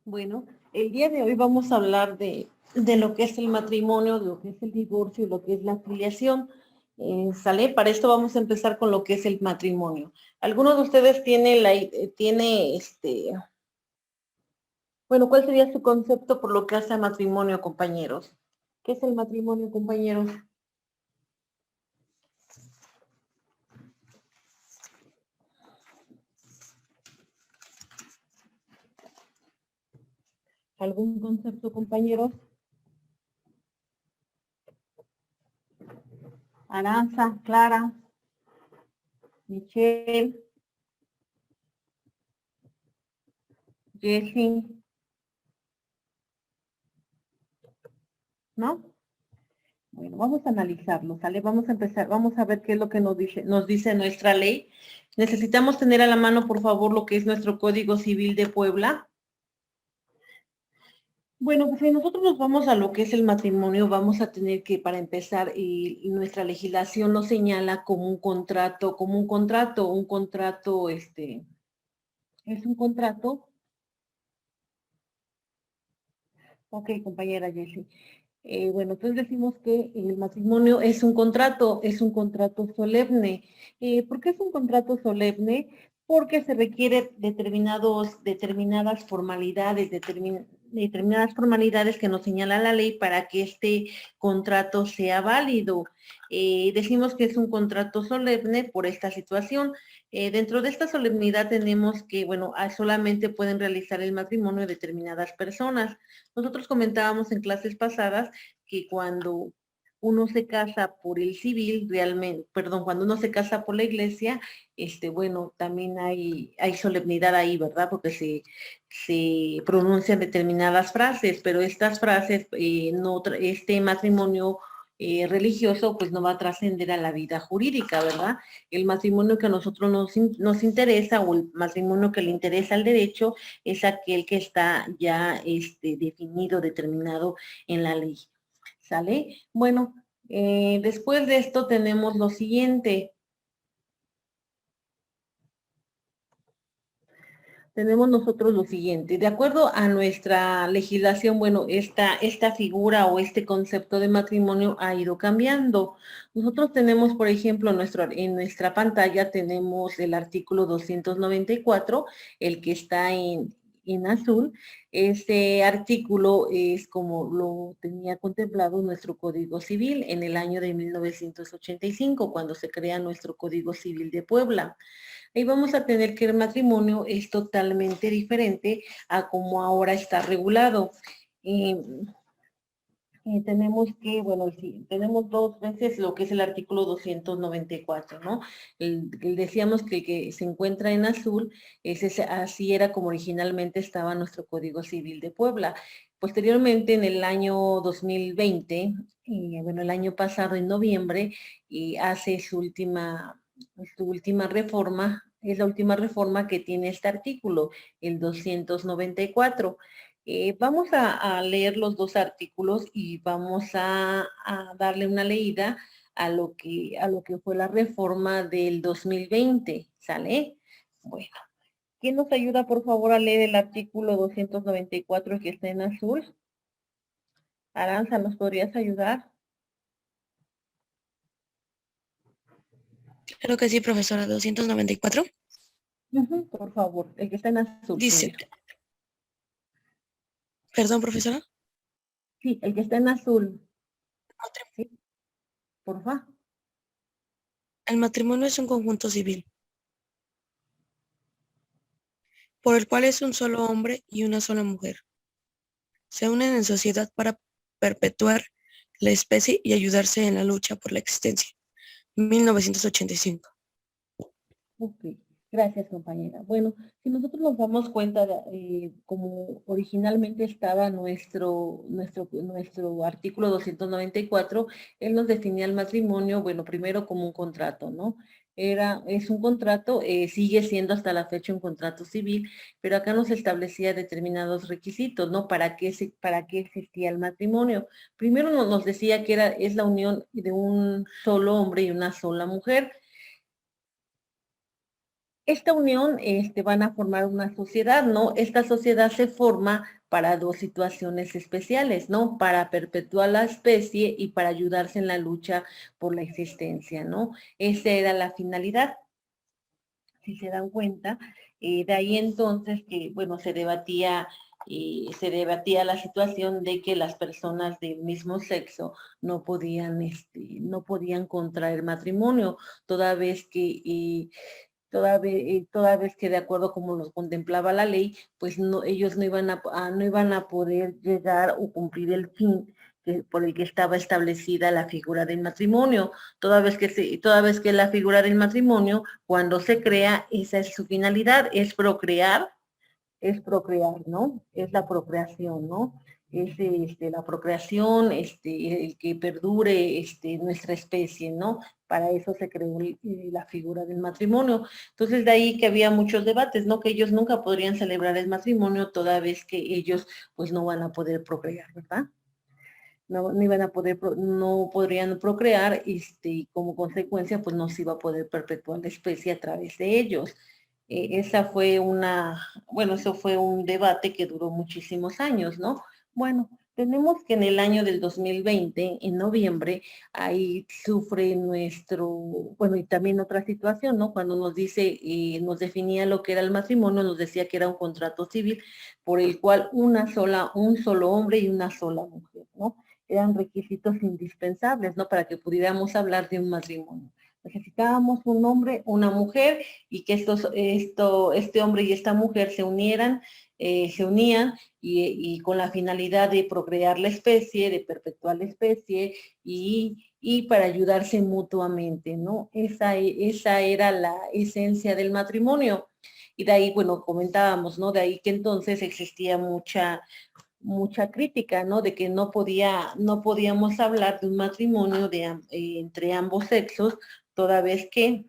Bueno, el día de hoy vamos a hablar de lo que es el matrimonio, de lo que es el divorcio y lo que es la filiación. ¿Sale? Para esto vamos a empezar con lo que es el matrimonio. ¿Alguno de ustedes bueno, cuál sería su concepto por lo que hace a matrimonio, compañeros? ¿Qué es el matrimonio, compañeros? ¿Algún concepto, compañeros? Aranza, Clara, Michelle, Jessie, ¿no? Bueno, vamos a analizarlo, ¿sale? Vamos a empezar, vamos a ver qué es lo que nos dice nuestra ley. Necesitamos tener a la mano, por favor, lo que es nuestro Código Civil de Puebla. Bueno, pues si nosotros nos vamos a lo que es el matrimonio, vamos a tener que, para empezar, y nuestra legislación nos señala como un contrato, es un contrato. Ok, compañera Jessie. Bueno, entonces decimos que el matrimonio es un contrato solemne. ¿Por qué es un contrato solemne? Porque se requiere determinadas formalidades, determinadas formalidades que nos señala la ley para que este contrato sea válido. Decimos que es un contrato solemne por esta situación. Dentro de esta solemnidad tenemos que, bueno, solamente pueden realizar el matrimonio determinadas personas. Nosotros comentábamos en clases pasadas que cuando uno se casa por el civil, realmente, perdón, cuando uno se casa por la iglesia, bueno, también hay solemnidad ahí, ¿verdad? Porque se pronuncian determinadas frases, pero estas frases, este matrimonio religioso, pues no va a trascender a la vida jurídica, ¿verdad? El matrimonio que a nosotros nos interesa o el matrimonio que le interesa al derecho es aquel que está ya definido, determinado en la ley. ¿Sale? Bueno, después de esto tenemos lo siguiente. Tenemos nosotros lo siguiente. De acuerdo a nuestra legislación, bueno, esta figura o este concepto de matrimonio ha ido cambiando. Nosotros tenemos, por ejemplo, en nuestra pantalla tenemos el artículo 294, el que está en azul. Este artículo es como lo tenía contemplado nuestro Código Civil en el año de 1985, cuando se crea nuestro Código Civil de Puebla. Ahí vamos a tener que el matrimonio es totalmente diferente a como ahora está regulado. Y, tenemos que, bueno, sí, tenemos dos veces lo que es el artículo 294, ¿no? Decíamos que el que se encuentra en azul, así era como originalmente estaba nuestro Código Civil de Puebla. Posteriormente, en el año 2020, bueno, el año pasado, en noviembre, hace su última reforma, es la última reforma que tiene este artículo, el 294. Vamos a leer los dos artículos y vamos a darle una leída a lo que fue la reforma del 2020, ¿sale? Bueno, ¿quién nos ayuda, por favor, a leer el artículo 294 que está en azul? Aranza, ¿nos podrías ayudar? Claro que sí, profesora. 294. Por favor, el que está en azul Dice, primero. perdón, profesora. Sí, el que está en azul. Sí, por favor. El matrimonio es un conjunto civil, por el cual es un solo hombre y una sola mujer. Se unen en sociedad para perpetuar la especie y ayudarse en la lucha por la existencia. 1985. Ok, gracias compañera. Bueno, si nosotros nos damos cuenta de, como originalmente estaba nuestro artículo 294, él nos definía el matrimonio, bueno, primero como un contrato, ¿no? Es un contrato, sigue siendo hasta la fecha un contrato civil, pero acá nos establecía determinados requisitos, ¿no? Para qué existía el matrimonio? Primero nos decía que es la unión de un solo hombre y una sola mujer. esta unión van a formar una sociedad, ¿no? Esta sociedad se forma para dos situaciones especiales, ¿no? Para perpetuar la especie y para ayudarse en la lucha por la existencia, ¿no? Esa era la finalidad, si se dan cuenta. De ahí entonces que, bueno, se debatía la situación de que las personas del mismo sexo no podían contraer matrimonio, toda vez que toda vez que de acuerdo como los contemplaba la ley, pues no, ellos no iban a poder llegar o cumplir el fin por el que estaba establecida la figura del matrimonio. Toda vez que la figura del matrimonio, cuando se crea, esa es su finalidad, es procrear, ¿no? Es la procreación, ¿no? Es la procreación, el que perdure nuestra especie, ¿no? Para eso se creó la figura del matrimonio. Entonces, de ahí que había muchos debates, ¿no? Que ellos nunca podrían celebrar el matrimonio toda vez que ellos, pues, no van a poder procrear, ¿verdad? No iban a poder, no podrían procrear, y como consecuencia, pues no se iba a poder perpetuar la especie a través de ellos. Bueno, eso fue un debate que duró muchísimos años, ¿no? Bueno, tenemos que en el año del 2020, en noviembre, ahí sufre bueno, y también otra situación, ¿no? Cuando nos definía lo que era el matrimonio, nos decía que era un contrato civil por el cual un solo hombre y una sola mujer, ¿no? Eran requisitos indispensables, ¿no? Para que pudiéramos hablar de un matrimonio. Necesitábamos un hombre, una mujer, y que este hombre y esta mujer se unían y con la finalidad de procrear la especie, de perpetuar la especie y para ayudarse mutuamente, ¿no? Esa era la esencia del matrimonio. Y de ahí, bueno, comentábamos, ¿no? De ahí que entonces existía mucha crítica, ¿no? De que no podíamos hablar de un matrimonio entre ambos sexos, toda vez que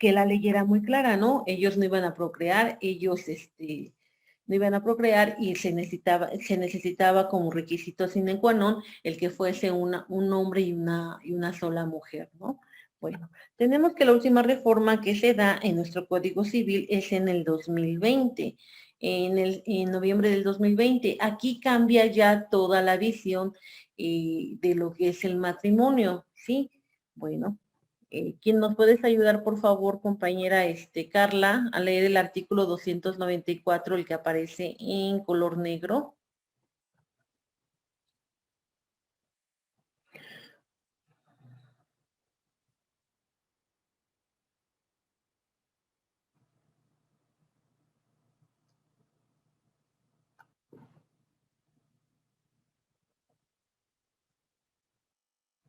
la ley era muy clara, ¿no? Ellos no iban a procrear, no iban a procrear y se necesitaba como requisito sine qua non el que fuese un hombre y una sola mujer, ¿no? Bueno, tenemos que la última reforma que se da en nuestro Código Civil es en el 2020, en noviembre del 2020. Aquí cambia ya toda la visión de lo que es el matrimonio, ¿sí? Bueno, ¿quién nos puedes ayudar, por favor, compañera Carla, a leer el artículo 294, el que aparece en color negro?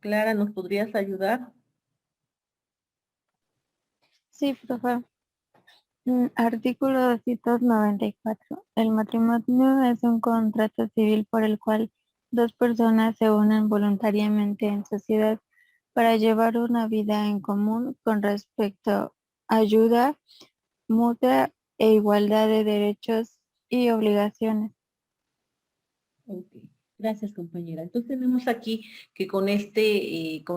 Clara, ¿nos podrías ayudar? Sí, profe. Artículo 294. El matrimonio es un contrato civil por el cual dos personas se unen voluntariamente en sociedad para llevar una vida en común con respecto a ayuda mutua e igualdad de derechos y obligaciones. Ok, gracias, compañera. Entonces tenemos aquí que con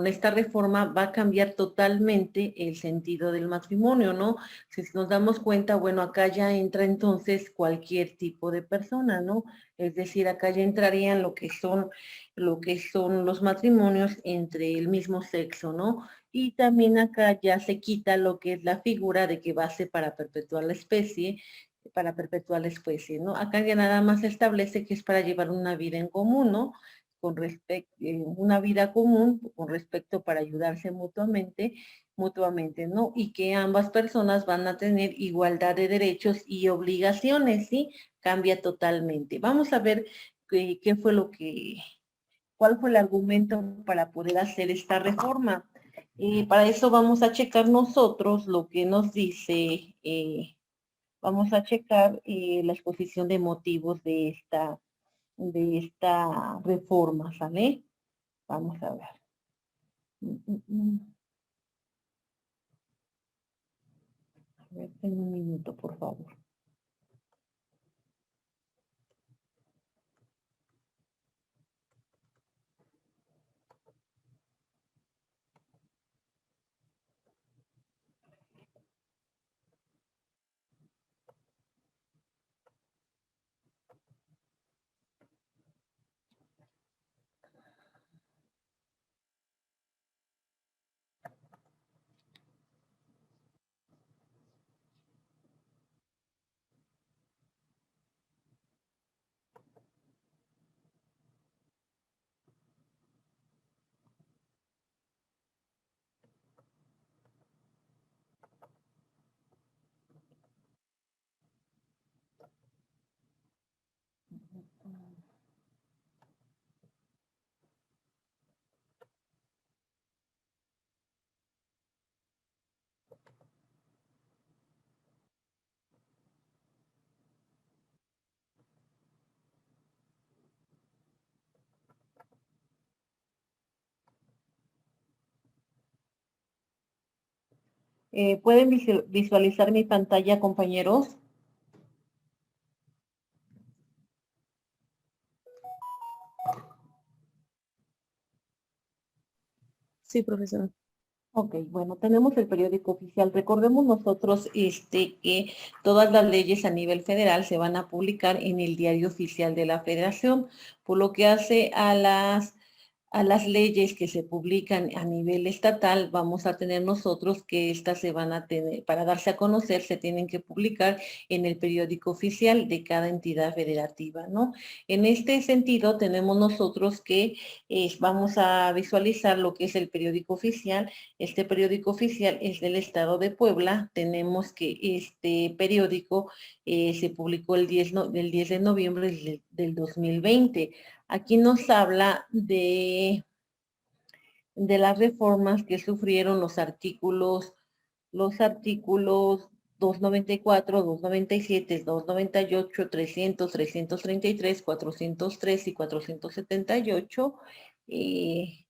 esta reforma va a cambiar totalmente el sentido del matrimonio, ¿no? Si nos damos cuenta, bueno, acá ya entra entonces cualquier tipo de persona, ¿no? Es decir, acá ya entrarían lo que son los matrimonios entre el mismo sexo, ¿no? Y también acá ya se quita lo que es la figura de que base para perpetuar la especie, para perpetuar la especie, ¿no? Acá ya nada más se establece que es para llevar una vida en común, ¿no? Una vida común con respecto para ayudarse mutuamente, ¿no? Y que ambas personas van a tener igualdad de derechos y obligaciones, ¿sí? Cambia totalmente. Vamos a ver qué fue cuál fue el argumento para poder hacer esta reforma. Para eso vamos a checar nosotros lo que nos dice vamos a checar la exposición de motivos de esta reforma, ¿sale? Vamos a ver. Mm, mm, mm. A ver, tengo un minuto, por favor. ¿Pueden visualizar mi pantalla, compañeros? Sí, profesora. Ok, bueno, tenemos el periódico oficial. Recordemos nosotros que todas las leyes a nivel federal se van a publicar en el Diario Oficial de la Federación, por lo que hace a las leyes que se publican a nivel estatal, vamos a tener nosotros que estas se van a tener, para darse a conocer, se tienen que publicar en el periódico oficial de cada entidad federativa, ¿no? En este sentido, tenemos nosotros que vamos a visualizar lo que es el periódico oficial. Este periódico oficial es del estado de Puebla. Tenemos que este periódico se publicó el 10 de noviembre del 2020. Aquí nos habla de las reformas que sufrieron los artículos 294, 297, 298, 300, 333, 403 y 478, y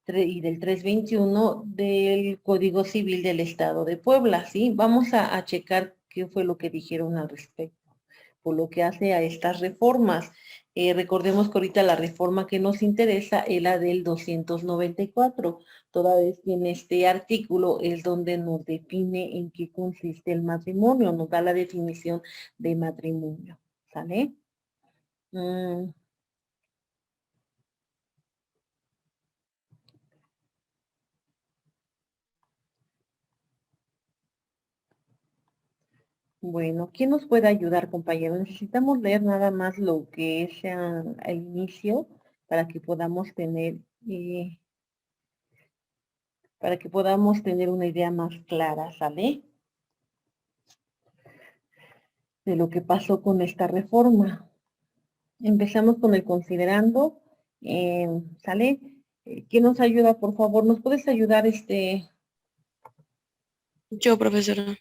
del 321 del Código Civil del Estado de Puebla, ¿sí? Vamos a checar qué fue lo que dijeron al respecto, por lo que hace a estas reformas. Recordemos que ahorita la reforma que nos interesa es la del 294, toda vez que en este artículo es donde nos define en qué consiste el matrimonio, nos da la definición de matrimonio, ¿sale? Bueno, ¿quién nos puede ayudar, compañero? Necesitamos leer nada más lo que es el inicio eh, para que podamos tener una idea más clara, ¿sale? De lo que pasó con esta reforma. Empezamos con el considerando, ¿sale? ¿Quién nos ayuda, por favor? ¿Nos puedes ayudar, Yo, profesora.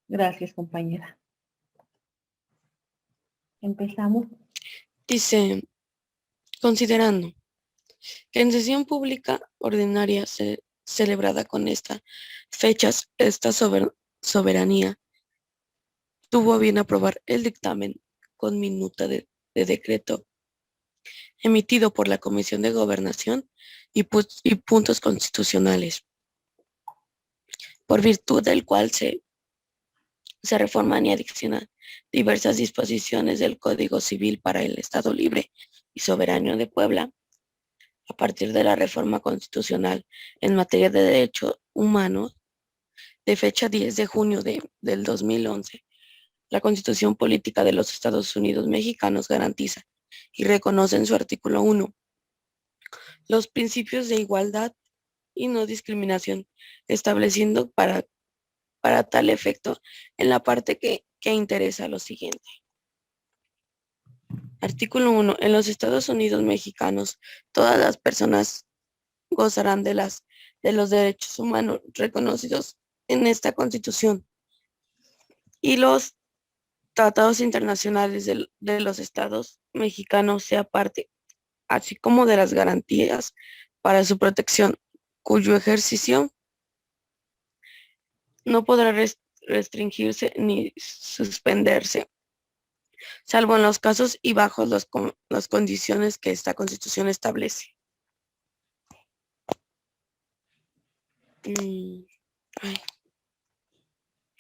Gracias, compañera. Empezamos. Dice, considerando que en sesión pública ordinaria celebrada con esta fechas, esta soberanía tuvo a bien aprobar el dictamen con minuta de decreto emitido por la Comisión de Gobernación y puntos constitucionales, por virtud del cual se reforman y adicionan diversas disposiciones del Código Civil para el Estado Libre y Soberano de Puebla, a partir de la reforma constitucional en materia de derechos humanos de fecha 10 de junio del 2011. La Constitución Política de los Estados Unidos Mexicanos garantiza y reconoce en su artículo 1 los principios de igualdad y no discriminación, estableciendo para tal efecto en la parte que interesa lo siguiente. Artículo 1. En los Estados Unidos Mexicanos, todas las personas gozarán de los derechos humanos reconocidos en esta Constitución y los tratados internacionales de los estados mexicanos sea parte, así como de las garantías para su protección, cuyo ejercicio no podrá restringirse ni suspenderse, salvo en los casos y bajo las condiciones que esta Constitución establece.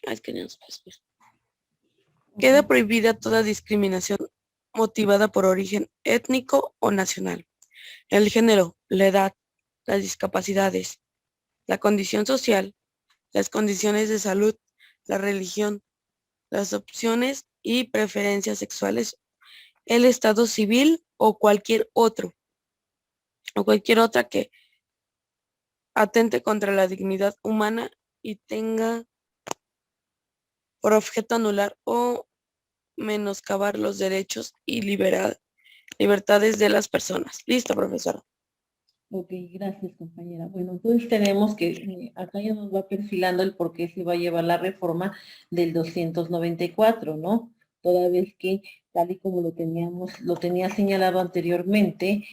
Es que no nos pasa. Queda prohibida toda discriminación motivada por origen étnico o nacional, el género, la edad, las discapacidades, la condición social, las condiciones de salud, la religión, las opciones y preferencias sexuales, el estado civil o cualquier otra que atente contra la dignidad humana y tenga por objeto anular o menoscabar los derechos y libertades de las personas. Listo, profesora. Ok, gracias, compañera. Bueno, entonces tenemos que, acá ya nos va perfilando el por qué se va a llevar la reforma del 294, ¿no? Toda vez que, tal y como lo tenía señalado anteriormente,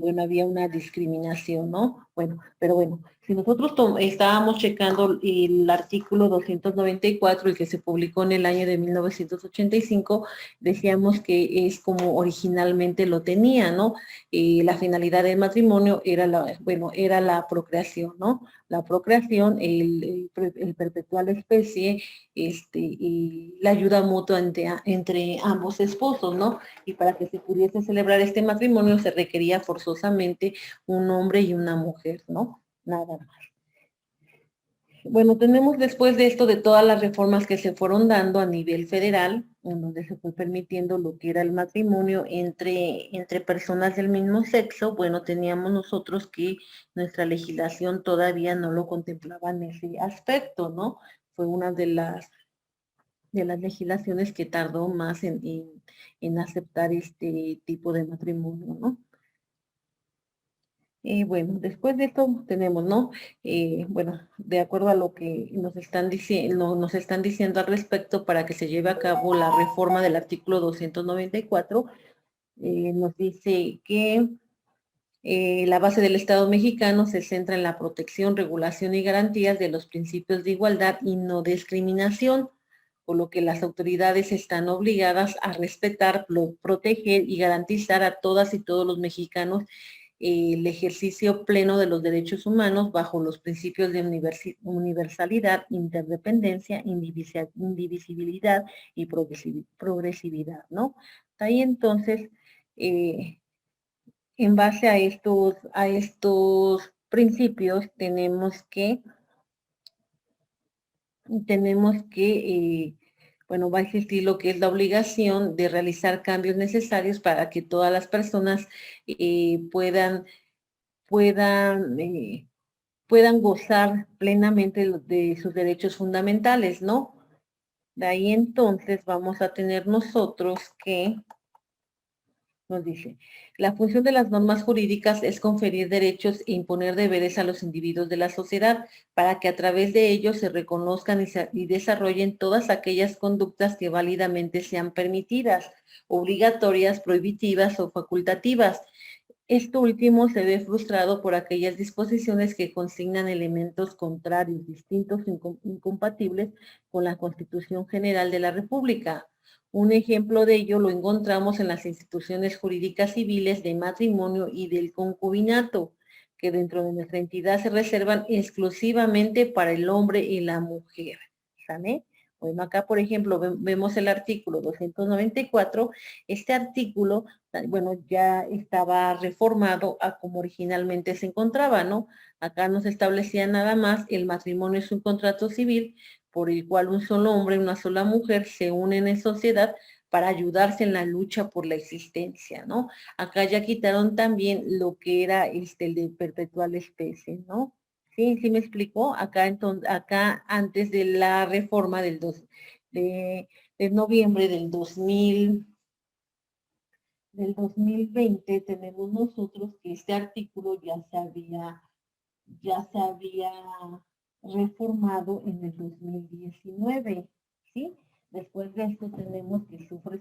bueno, había una discriminación, ¿no? Bueno, pero bueno, si nosotros estábamos checando el artículo 294, el que se publicó en el año de 1985, decíamos que es como originalmente lo tenía, ¿no? La finalidad del matrimonio era era la procreación, ¿no? La procreación, el perpetuar la especie, y la ayuda mutua entre ambos esposos, ¿no? Y para que se pudiese celebrar este matrimonio se requería forzosamente un hombre y una mujer, ¿no? Nada más. Bueno, tenemos después de esto de todas las reformas que se fueron dando a nivel federal, en donde se fue permitiendo lo que era el matrimonio entre personas del mismo sexo. Bueno, teníamos nosotros que nuestra legislación todavía no lo contemplaba en ese aspecto, ¿no? Fue una de las legislaciones que tardó más en aceptar este tipo de matrimonio, ¿no? Bueno, después de esto tenemos, ¿no? Bueno, de acuerdo a lo que nos están diciendo al respecto para que se lleve a cabo la reforma del artículo 294, nos dice que la base del Estado mexicano se centra en la protección, regulación y garantías de los principios de igualdad y no discriminación, por lo que las autoridades están obligadas a respetar, proteger y garantizar a todas y todos los mexicanos el ejercicio pleno de los derechos humanos bajo los principios de universalidad, interdependencia, indivisibilidad y progresividad, ¿no? Ahí entonces, en base a estos principios, bueno, va a existir lo que es la obligación de realizar cambios necesarios para que todas las personas puedan, eh, puedan gozar plenamente de sus derechos fundamentales, ¿no? De ahí entonces vamos a tener nosotros que nos dice, la función de las normas jurídicas es conferir derechos e imponer deberes a los individuos de la sociedad para que a través de ellos se reconozcan y desarrollen todas aquellas conductas que válidamente sean permitidas, obligatorias, prohibitivas o facultativas. Esto último se ve frustrado por aquellas disposiciones que consignan elementos contrarios, distintos, incompatibles con la Constitución General de la República. Un ejemplo de ello lo encontramos en las instituciones jurídicas civiles de matrimonio y del concubinato, que dentro de nuestra entidad se reservan exclusivamente para el hombre y la mujer. ¿Sale? Bueno, acá, por ejemplo, vemos el artículo 294. Este artículo, bueno, ya estaba reformado a como originalmente se encontraba, ¿no? Acá no se establecía nada más, el matrimonio es un contrato civil por el cual un solo hombre y una sola mujer se unen en sociedad para ayudarse en la lucha por la existencia, ¿no? Acá ya quitaron también lo que era el de perpetuar la especie, ¿no? Sí, sí me explicó. Acá, entonces, acá antes de la reforma de, de noviembre del 2020, tenemos nosotros que este artículo ya se había reformado en el 2019, ¿sí? Después de esto tenemos que sufre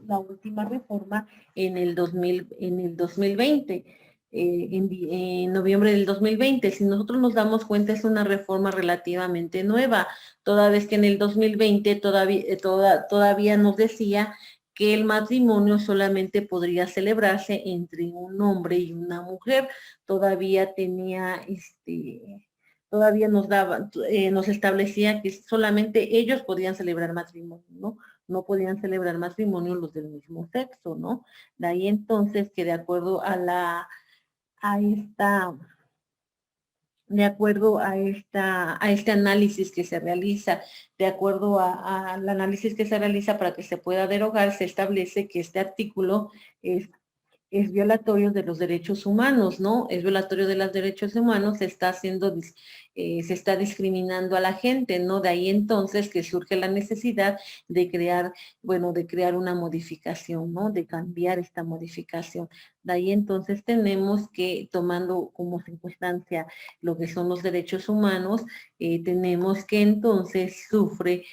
la última reforma en el 2020, en noviembre del 2020. Si nosotros nos damos cuenta, es una reforma relativamente nueva, toda vez que en el 2020 todavía nos decía que el matrimonio solamente podría celebrarse entre un hombre y una mujer. Todavía todavía nos establecía que solamente ellos podían celebrar matrimonio, ¿no? No podían celebrar matrimonio los del mismo sexo, ¿no? De ahí entonces que de acuerdo a esta, a este análisis que se realiza, de acuerdo al análisis que se realiza para que se pueda derogar, se establece que este artículo es violatorio de los derechos humanos, ¿no? Es violatorio de los derechos humanos, se está discriminando a la gente, ¿no? De ahí entonces que surge la necesidad de crear, bueno, de crear una modificación, ¿no? De cambiar esta modificación. De ahí entonces tenemos que, tomando como circunstancia lo que son los derechos humanos, tenemos que entonces sufre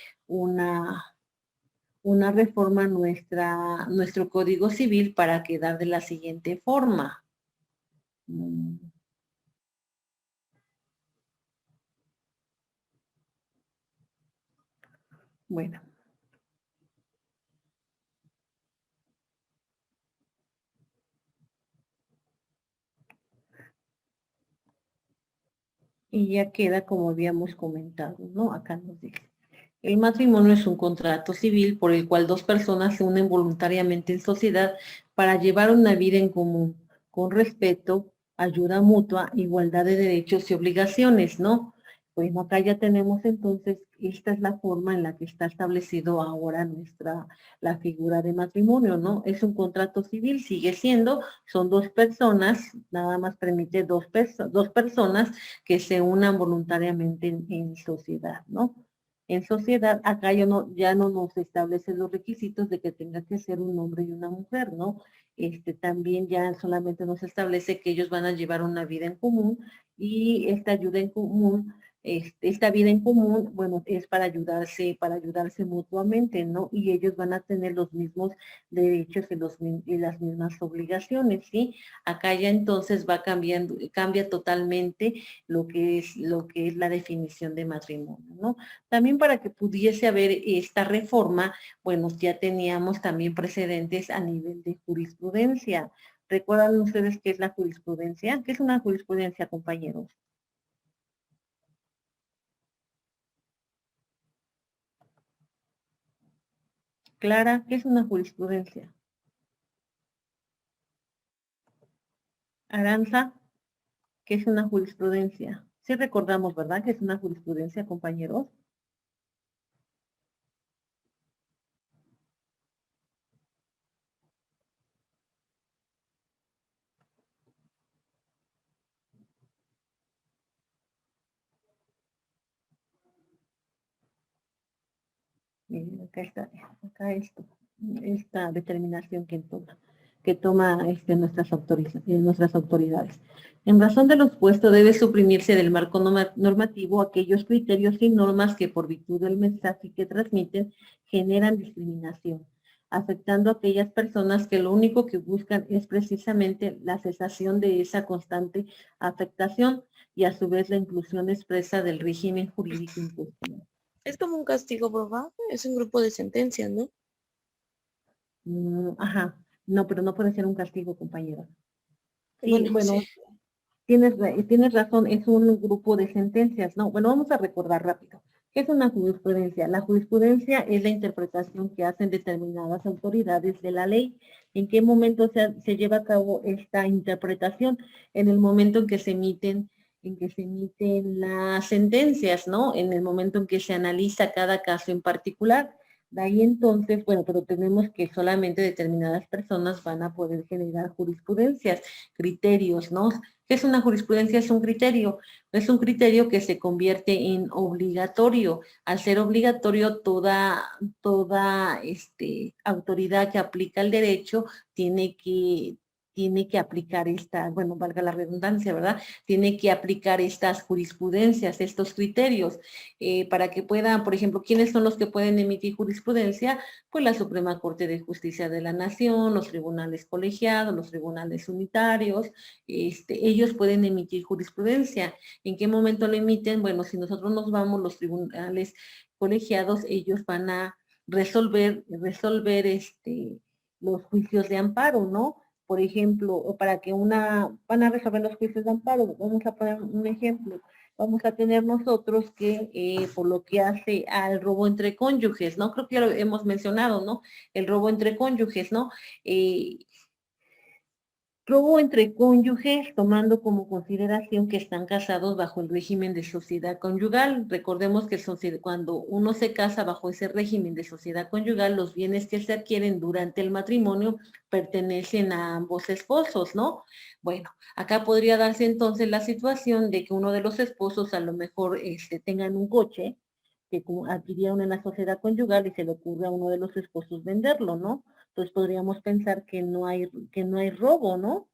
una reforma a nuestro Código Civil para quedar de la siguiente forma. Bueno. Y ya queda como habíamos comentado, ¿no? Acá nos dice. El matrimonio es un contrato civil por el cual dos personas se unen voluntariamente en sociedad para llevar una vida en común, con respeto, ayuda mutua, igualdad de derechos y obligaciones, ¿no? Bueno, acá ya tenemos entonces, esta es la forma en la que está establecido ahora la figura de matrimonio, ¿no? Es un contrato civil, sigue siendo, son dos personas, nada más permite dos personas que se unan voluntariamente en sociedad, ¿no? En sociedad, acá ya no nos establecen los requisitos de que tenga que ser un hombre y una mujer, ¿no? También ya solamente nos establece que ellos van a llevar una vida en común y esta ayuda en común, esta vida en común, bueno, es para ayudarse mutuamente, ¿no? Y ellos van a tener los mismos derechos y las mismas obligaciones, ¿sí? Acá ya entonces va cambiando, cambia totalmente lo que es la definición de matrimonio, ¿no? También para que pudiese haber esta reforma, bueno, ya teníamos también precedentes a nivel de jurisprudencia. ¿Recuerdan ustedes qué es la jurisprudencia? ¿Qué es una jurisprudencia, compañeros? Clara, ¿qué es una jurisprudencia? Aranza, ¿qué es una jurisprudencia? Sí recordamos, ¿verdad? Que es una jurisprudencia, compañeros. Miren, acá está, acá esto, esta determinación que toma nuestras autoridades. En razón de lo expuesto, debe suprimirse del marco normativo aquellos criterios y normas que por virtud del mensaje que transmiten generan discriminación, afectando a aquellas personas que lo único que buscan es precisamente la cesación de esa constante afectación y a su vez la inclusión expresa del régimen jurídico impuesto. Es como un castigo, ¿verdad? Es un grupo de sentencias, ¿no? Ajá, no, pero no puede ser un castigo, compañero. Sí, Bueno, sí. bueno, tienes razón, es un grupo de sentencias, ¿no? Bueno, vamos a recordar rápido. ¿Qué es una jurisprudencia? La jurisprudencia es la interpretación que hacen determinadas autoridades de la ley. ¿En qué momento se lleva a cabo esta interpretación? En el momento en que se emiten las sentencias, ¿no? En el momento en que se analiza cada caso en particular. De ahí entonces, bueno, pero tenemos que solamente determinadas personas van a poder generar jurisprudencias, criterios, ¿no? ¿Qué es una jurisprudencia? Es un criterio que se convierte en obligatorio. Al ser obligatorio, toda autoridad que aplica el derecho tiene que aplicar bueno, valga la redundancia, ¿verdad? Tiene que aplicar estas jurisprudencias, estos criterios, para que puedan, por ejemplo, ¿quiénes son los que pueden emitir jurisprudencia? Pues la Suprema Corte de Justicia de la Nación, los tribunales colegiados, los tribunales unitarios, ellos pueden emitir jurisprudencia. ¿En qué momento lo emiten? Bueno, si nosotros nos vamos, los tribunales colegiados, ellos van a resolver los juicios de amparo, ¿no? Por ejemplo, o para que van a resolver los juicios de amparo. Vamos a poner un ejemplo. Vamos a tener nosotros que, por lo que hace al robo entre cónyuges, ¿no? Creo que ya lo hemos mencionado, ¿no? El robo entre cónyuges, ¿no? Robo entre cónyuges, tomando como consideración que están casados bajo el régimen de sociedad conyugal. Recordemos que cuando uno se casa bajo ese régimen de sociedad conyugal, los bienes que se adquieren durante el matrimonio pertenecen a ambos esposos, ¿no? Bueno, acá podría darse entonces la situación de que uno de los esposos a lo mejor tengan un coche que adquirieron en la sociedad conyugal y se le ocurre a uno de los esposos venderlo, ¿no? Entonces podríamos pensar que no hay robo, ¿no?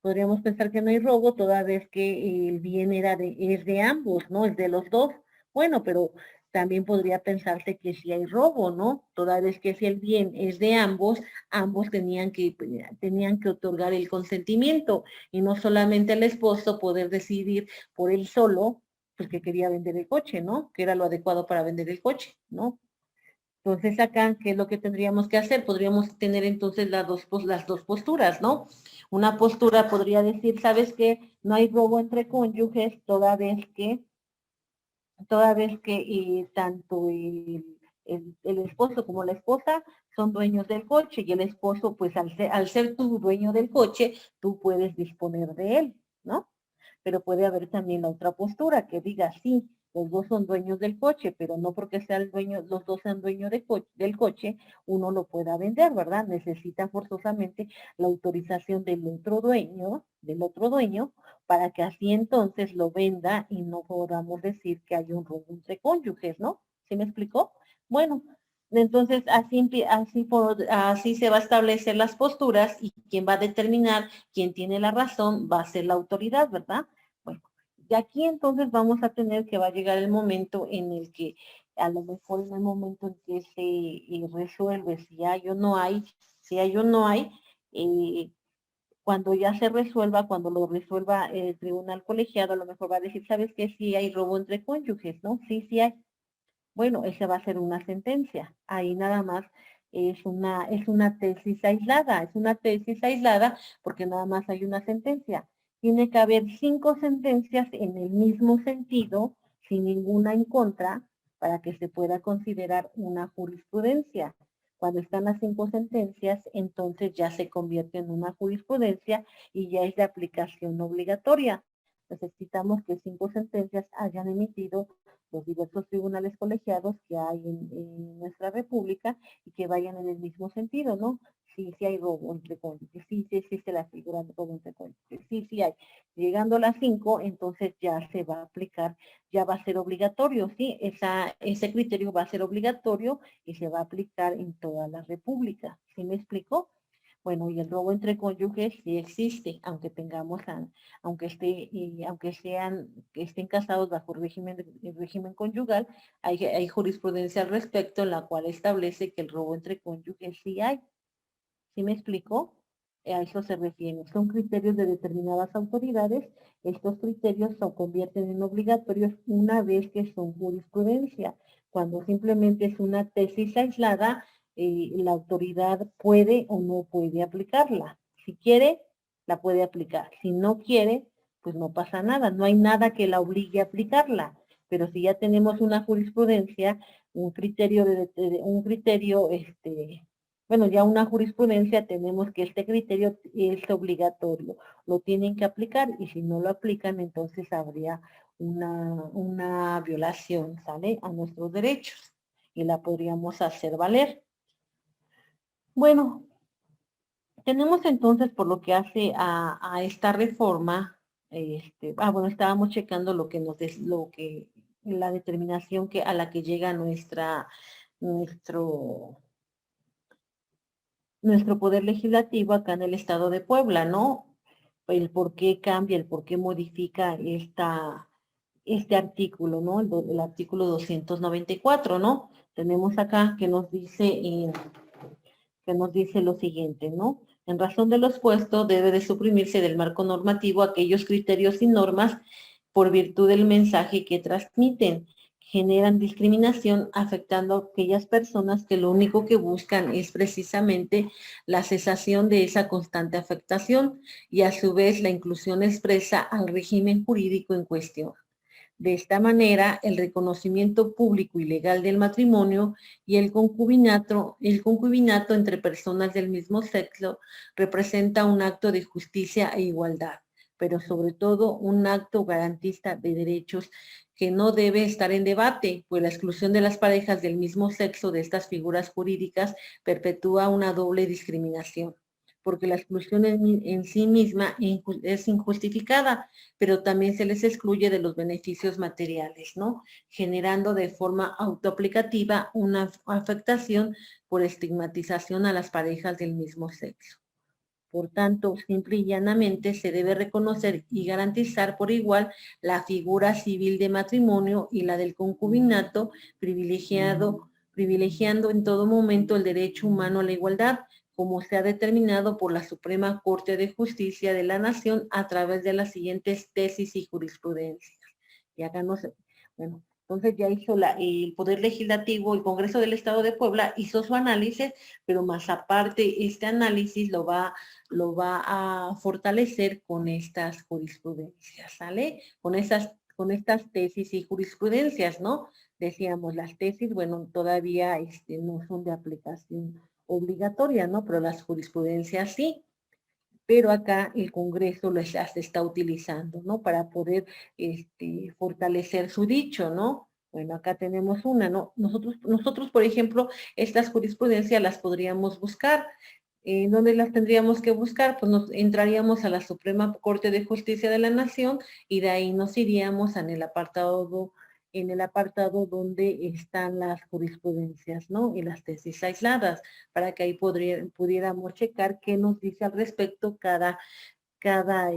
Podríamos pensar que no hay robo toda vez que el bien es de ambos, ¿no? Es de los dos. Bueno, pero también podría pensarse que sí hay robo, ¿no? Toda vez que si el bien es de ambos, ambos tenían que otorgar el consentimiento y no solamente el esposo poder decidir por él solo, pues que quería vender el coche, ¿no? Que era lo adecuado para vender el coche, ¿no? Entonces acá, ¿qué es lo que tendríamos que hacer? Podríamos tener entonces las dos posturas, ¿no? Una postura podría decir, ¿sabes qué? No hay robo entre cónyuges toda vez que tanto el esposo como la esposa son dueños del coche y el esposo, pues al ser tú dueño del coche, tú puedes disponer de él, ¿no? Pero puede haber también la otra postura que diga, sí, los dos son dueños del coche, pero no porque sea el dueño, los dos sean dueños del coche, uno lo pueda vender, ¿verdad? Necesita forzosamente la autorización del otro dueño, para que así entonces lo venda y no podamos decir que hay un robo entre cónyuges, ¿no? ¿Sí me explicó? Bueno, entonces así se va a establecer las posturas y quien va a determinar quién tiene la razón va a ser la autoridad, ¿verdad? Bueno, y aquí entonces vamos a tener que va a llegar el momento en el que, a lo mejor en el momento en que se resuelve si hay o no hay, eh, cuando ya se resuelva, cuando lo resuelva el tribunal colegiado, a lo mejor va a decir, ¿sabes qué? Sí hay robo entre cónyuges, ¿no? Sí, sí hay. Bueno, esa va a ser una sentencia. Ahí nada más es una tesis aislada porque nada más hay una sentencia. Tiene que haber 5 sentencias en el mismo sentido, sin ninguna en contra, para que se pueda considerar una jurisprudencia. Cuando están las 5 sentencias, entonces ya se convierte en una jurisprudencia y ya es de aplicación obligatoria. Necesitamos que 5 sentencias hayan emitido los diversos tribunales colegiados que hay en nuestra república y que vayan en el mismo sentido, ¿no? Sí, sí hay robo entre cónyuges, sí, sí existe la figura de robo entre cónyuges, sí, sí hay. Llegando a las 5, entonces ya se va a aplicar, ya va a ser obligatorio, ¿sí? Ese criterio va a ser obligatorio y se va a aplicar en toda la república, ¿sí me explico? Bueno, y el robo entre cónyuges sí existe, que estén casados bajo el régimen conyugal, hay jurisprudencia al respecto en la cual establece que el robo entre cónyuges sí hay. ¿Sí me explicó? A eso se refiere. Son criterios de determinadas autoridades. Estos criterios se convierten en obligatorios una vez que son jurisprudencia. Cuando simplemente es una tesis aislada, la autoridad puede o no puede aplicarla. Si quiere, la puede aplicar. Si no quiere, pues no pasa nada. No hay nada que la obligue a aplicarla. Pero si ya tenemos una jurisprudencia, bueno, ya una jurisprudencia, tenemos que este criterio es obligatorio, lo tienen que aplicar y si no lo aplican, entonces habría una violación, ¿sale? A nuestros derechos y la podríamos hacer valer. Bueno, tenemos entonces por lo que hace a esta reforma, bueno, estábamos checando la determinación a la que llega nuestro poder legislativo acá en el estado de Puebla, ¿no? El por qué cambia, el por qué modifica este artículo, ¿no? El artículo 294, ¿no? Tenemos acá que nos dice lo siguiente, ¿no? En razón de lo expuesto, debe de suprimirse del marco normativo aquellos criterios y normas por virtud del mensaje que transmiten, generan discriminación afectando a aquellas personas que lo único que buscan es precisamente la cesación de esa constante afectación y a su vez la inclusión expresa al régimen jurídico en cuestión. De esta manera, el reconocimiento público y legal del matrimonio y el concubinato entre personas del mismo sexo representa un acto de justicia e igualdad, pero sobre todo un acto garantista de derechos que no debe estar en debate, pues la exclusión de las parejas del mismo sexo de estas figuras jurídicas perpetúa una doble discriminación, porque la exclusión en sí misma es injustificada, pero también se les excluye de los beneficios materiales, ¿no? Generando de forma autoaplicativa una afectación por estigmatización a las parejas del mismo sexo. Por tanto, simple y llanamente se debe reconocer y garantizar por igual la figura civil de matrimonio y la del concubinato, privilegiando en todo momento el derecho humano a la igualdad, como se ha determinado por la Suprema Corte de Justicia de la Nación a través de las siguientes tesis y jurisprudencias. Y acá bueno, Entonces ya hizo el Poder Legislativo, el Congreso del Estado de Puebla hizo su análisis, pero más aparte este análisis lo va a fortalecer con estas jurisprudencias, ¿sale? Con estas tesis y jurisprudencias, ¿no? Decíamos, las tesis, bueno, todavía no son de aplicación obligatoria, ¿no? Pero las jurisprudencias sí. Pero acá el Congreso las está utilizando, ¿no? Para poder fortalecer su dicho, ¿no? Bueno, acá tenemos una, ¿no? Nosotros, por ejemplo, estas jurisprudencias las podríamos buscar. ¿Dónde las tendríamos que buscar? Pues nos entraríamos a la Suprema Corte de Justicia de la Nación y de ahí nos iríamos en el apartado donde están las jurisprudencias, ¿no? Y las tesis aisladas, para que ahí pudiéramos checar qué nos dice al respecto cada, cada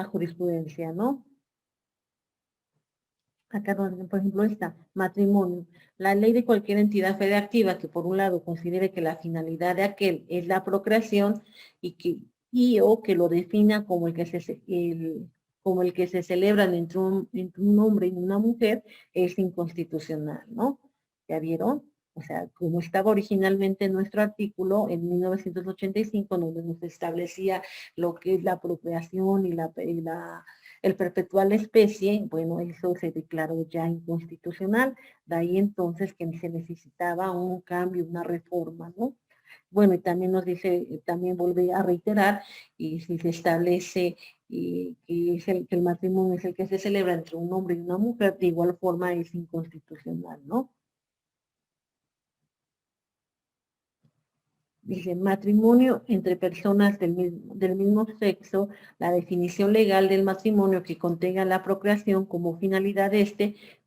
jurisprudencia, ¿no? Acá, por ejemplo, está matrimonio. La ley de cualquier entidad federativa que por un lado considere que la finalidad de aquel es la procreación y o que lo defina como como el que se celebran entre un hombre y una mujer, es inconstitucional, ¿no? ¿Ya vieron? O sea, como estaba originalmente en nuestro artículo en 1985, donde nos establecía lo que es la procreación y el perpetuar la especie, bueno, eso se declaró ya inconstitucional, de ahí entonces que se necesitaba un cambio, una reforma, ¿no? Bueno, y también nos dice, también vuelve a reiterar, y si se establece que el matrimonio es el que se celebra entre un hombre y una mujer, de igual forma es inconstitucional, ¿no? Dice, matrimonio entre personas del mismo sexo, la definición legal del matrimonio que contenga la procreación como finalidad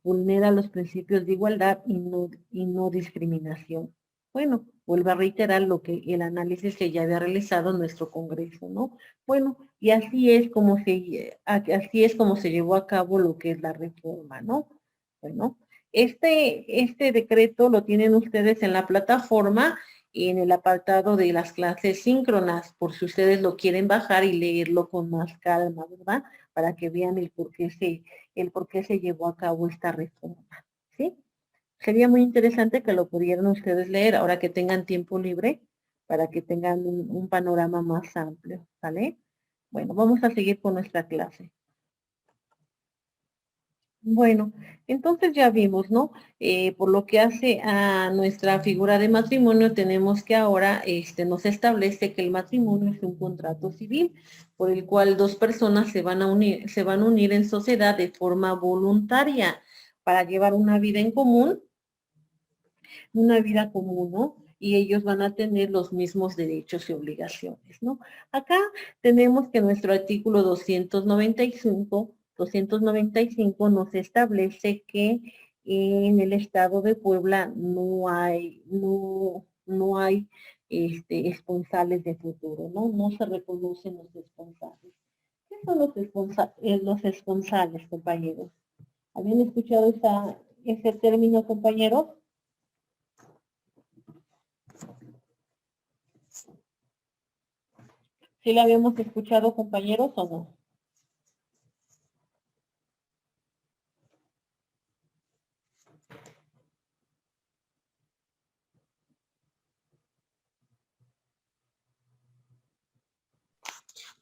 vulnera los principios de igualdad y no discriminación. Bueno, vuelvo a reiterar el análisis que ya había realizado nuestro Congreso, ¿no? Bueno, y así es como se llevó a cabo lo que es la reforma, ¿no? Bueno, este decreto lo tienen ustedes en la plataforma en el apartado de las clases síncronas, por si ustedes lo quieren bajar y leerlo con más calma, ¿verdad? Para que vean el por qué se llevó a cabo esta reforma, ¿sí? Sería muy interesante que lo pudieran ustedes leer ahora que tengan tiempo libre, para que tengan un panorama más amplio, ¿vale? Bueno, vamos a seguir con nuestra clase. Bueno, entonces ya vimos, ¿no? Por lo que hace a nuestra figura de matrimonio, tenemos que ahora nos establece que el matrimonio es un contrato civil por el cual dos personas se van a unir en sociedad de forma voluntaria para llevar una vida común, ¿no? Y ellos van a tener los mismos derechos y obligaciones, ¿no? Acá tenemos que nuestro artículo 295 nos establece que en el estado de Puebla no hay esponsales de futuro, ¿no? No se reconocen los esponsales. ¿Qué son los esponsales, compañeros? ¿Habían escuchado ese término, compañeros? ¿Sí la habíamos escuchado, compañeros, o no?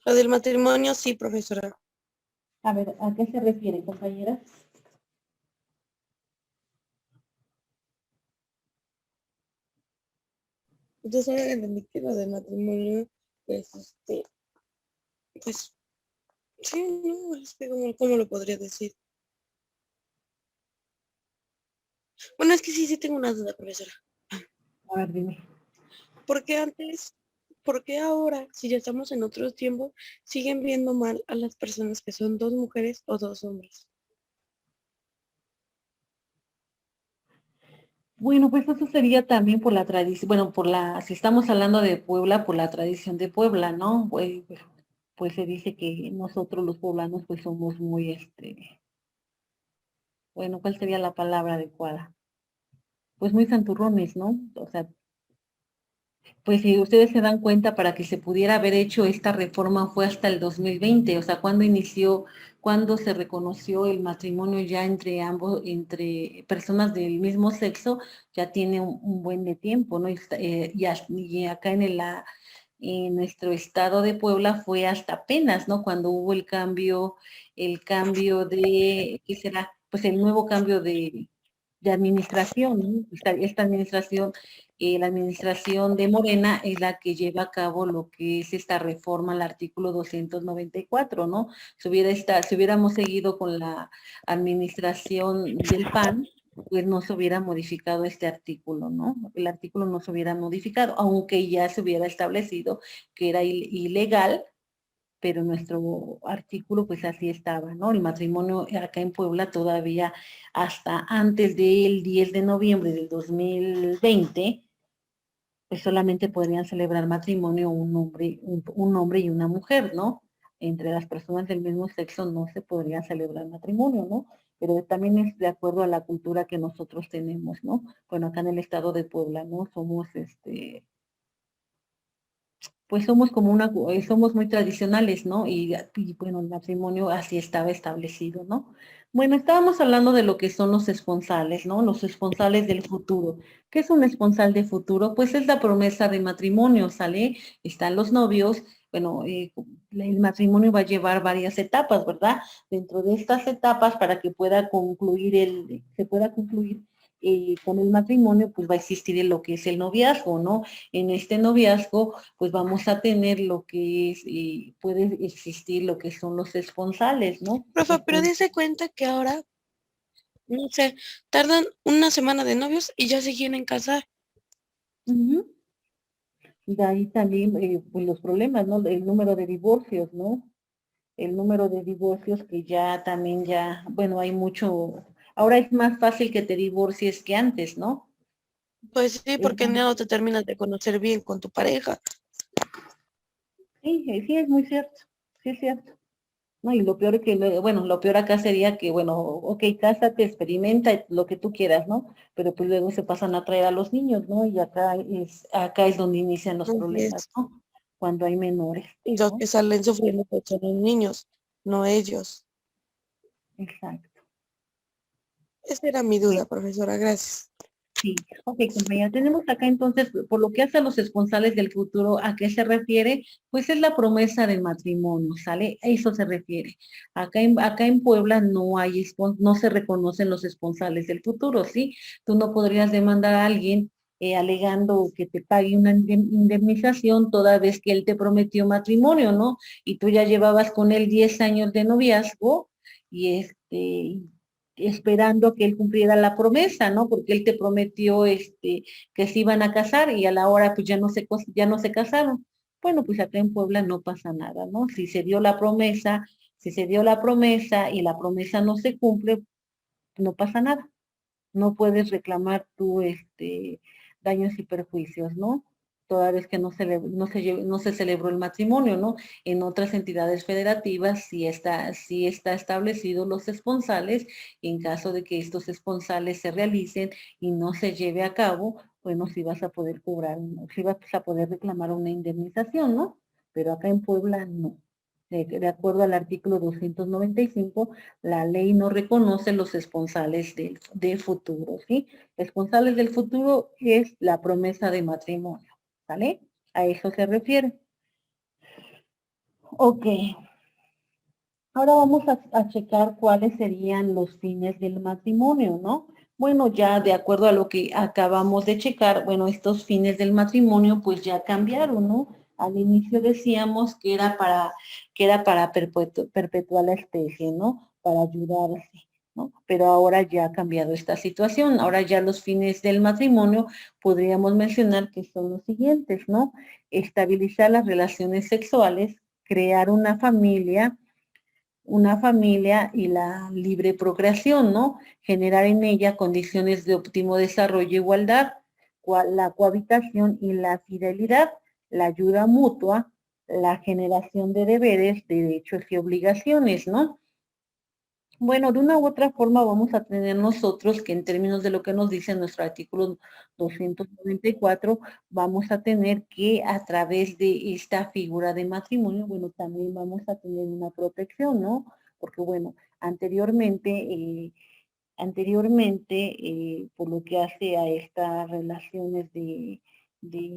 Lo del matrimonio, sí, profesora. A ver, ¿a qué se refiere, compañeras? Yo solo entendí que lo del matrimonio, pues, pues, sí, no, es que ¿cómo lo podría decir? Bueno, es que sí tengo una duda, profesora. A ver, dime. ¿Por qué antes, por qué ahora, si ya estamos en otro tiempo, siguen viendo mal a las personas que son dos mujeres o dos hombres? Bueno, pues eso sería también por la tradición, bueno, si estamos hablando de Puebla, por la tradición de Puebla, ¿no? Pues se dice que nosotros los poblanos pues somos muy, bueno, ¿cuál sería la palabra adecuada? Pues muy santurrones, ¿no? O sea, Pues si ustedes se dan cuenta, para que se pudiera haber hecho esta reforma fue hasta el 2020, o sea, cuando inició, cuando se reconoció el matrimonio ya entre ambos, entre personas del mismo sexo, ya tiene un buen de tiempo, ¿no? Y acá en nuestro estado de Puebla fue hasta apenas, ¿no? Cuando hubo el cambio de, ¿qué será? Pues el nuevo cambio de administración, ¿no? Esta administración, la administración de Morena es la que lleva a cabo lo que es esta reforma al artículo 294, ¿no? Si hubiéramos seguido con la administración del PAN, pues no se hubiera modificado este artículo, ¿no? El artículo no se hubiera modificado, aunque ya se hubiera establecido que era ilegal, pero nuestro artículo pues así estaba, ¿no? El matrimonio acá en Puebla todavía hasta antes del 10 de noviembre del 2020, pues solamente podrían celebrar matrimonio un hombre y una mujer, ¿no? Entre las personas del mismo sexo no se podría celebrar matrimonio, ¿no? Pero también es de acuerdo a la cultura que nosotros tenemos, ¿no? Bueno, acá en el estado de Puebla, ¿no? Somos pues somos como somos muy tradicionales, ¿no? Y bueno, el matrimonio así estaba establecido, ¿no? Bueno, estábamos hablando de lo que son los esponsales, ¿no? Los esponsales del futuro. ¿Qué es un esponsal de futuro? Pues es la promesa de matrimonio, ¿sale? Están los novios, bueno, el matrimonio va a llevar varias etapas, ¿verdad? Dentro de estas etapas, para que pueda concluir se pueda concluir con el matrimonio, pues va a existir lo que es el noviazgo, ¿no? En este noviazgo pues vamos a tener lo que es, y puede existir lo que son los esponsales, ¿no? Profe, pero dice cuenta que ahora, no sé, tardan una semana de novios y ya se quieren casar. Ujú. De ahí también pues los problemas, ¿no? El número de divorcios, ¿no? El número de divorcios que ya también bueno, hay mucho, ahora es más fácil que te divorcies que antes, ¿no? Pues sí, Es porque más- ya no te terminas de conocer bien con tu pareja. sí, sí, es muy cierto, sí es cierto. No, y lo peor es que, bueno, lo peor acá sería que, bueno, ok, cásate, experimenta lo que tú quieras, ¿no? Pero pues luego se pasan a traer a los niños, ¿no? Y acá es donde inician los Así problemas, es. ¿no? Cuando hay menores, Y los ¿no? que salen sufriendo pues son los niños, no ellos. Exacto. Esa era mi duda, profesora. Gracias. Sí, ok, compañera, tenemos acá entonces, por lo que hace a los esponsales del futuro, ¿a qué se refiere? Pues es la promesa del matrimonio, ¿sale? A eso se refiere. Acá en Puebla no hay, no se reconocen los esponsales del futuro, ¿sí? Tú no podrías demandar a alguien alegando que te pague una indemnización toda vez que él te prometió matrimonio, ¿no? Y tú ya llevabas con él 10 años de noviazgo y esperando que él cumpliera la promesa, ¿no? Porque él te prometió que se iban a casar y a la hora pues ya no se casaron. Bueno, pues acá en Puebla no pasa nada, ¿no? Si se dio la promesa y la promesa no se cumple, no pasa nada. No puedes reclamar tú daños y perjuicios, ¿no? Toda vez que no se celebró el matrimonio, ¿no? En otras entidades federativas sí está establecido los esponsales, y en caso de que estos esponsales se realicen y no se lleve a cabo, bueno, sí vas a poder sí vas a poder reclamar una indemnización, ¿no? Pero acá en Puebla no. De acuerdo al artículo 295, la ley no reconoce los esponsales de futuro, ¿sí? Esponsales del futuro es la promesa de matrimonio, ¿vale? A eso se refiere. Ok, ahora vamos a checar cuáles serían los fines del matrimonio, ¿no? Bueno, ya de acuerdo a lo que acabamos de checar, bueno, estos fines del matrimonio pues ya cambiaron, ¿no? Al inicio decíamos que era para perpetuar la especie, ¿no? Para ayudarse, ¿no? Pero ahora ya ha cambiado esta situación. Ahora ya los fines del matrimonio podríamos mencionar que son los siguientes, ¿no? Estabilizar las relaciones sexuales, crear una familia y la libre procreación, ¿no? Generar en ella condiciones de óptimo desarrollo e igualdad, la cohabitación y la fidelidad, la ayuda mutua, la generación de deberes, derechos y obligaciones, ¿no? Bueno, de una u otra forma vamos a tener nosotros que en términos de lo que nos dice nuestro artículo 294, vamos a tener que a través de esta figura de matrimonio, bueno, también vamos a tener una protección, ¿no? Porque bueno, anteriormente, por lo que hace a estas relaciones de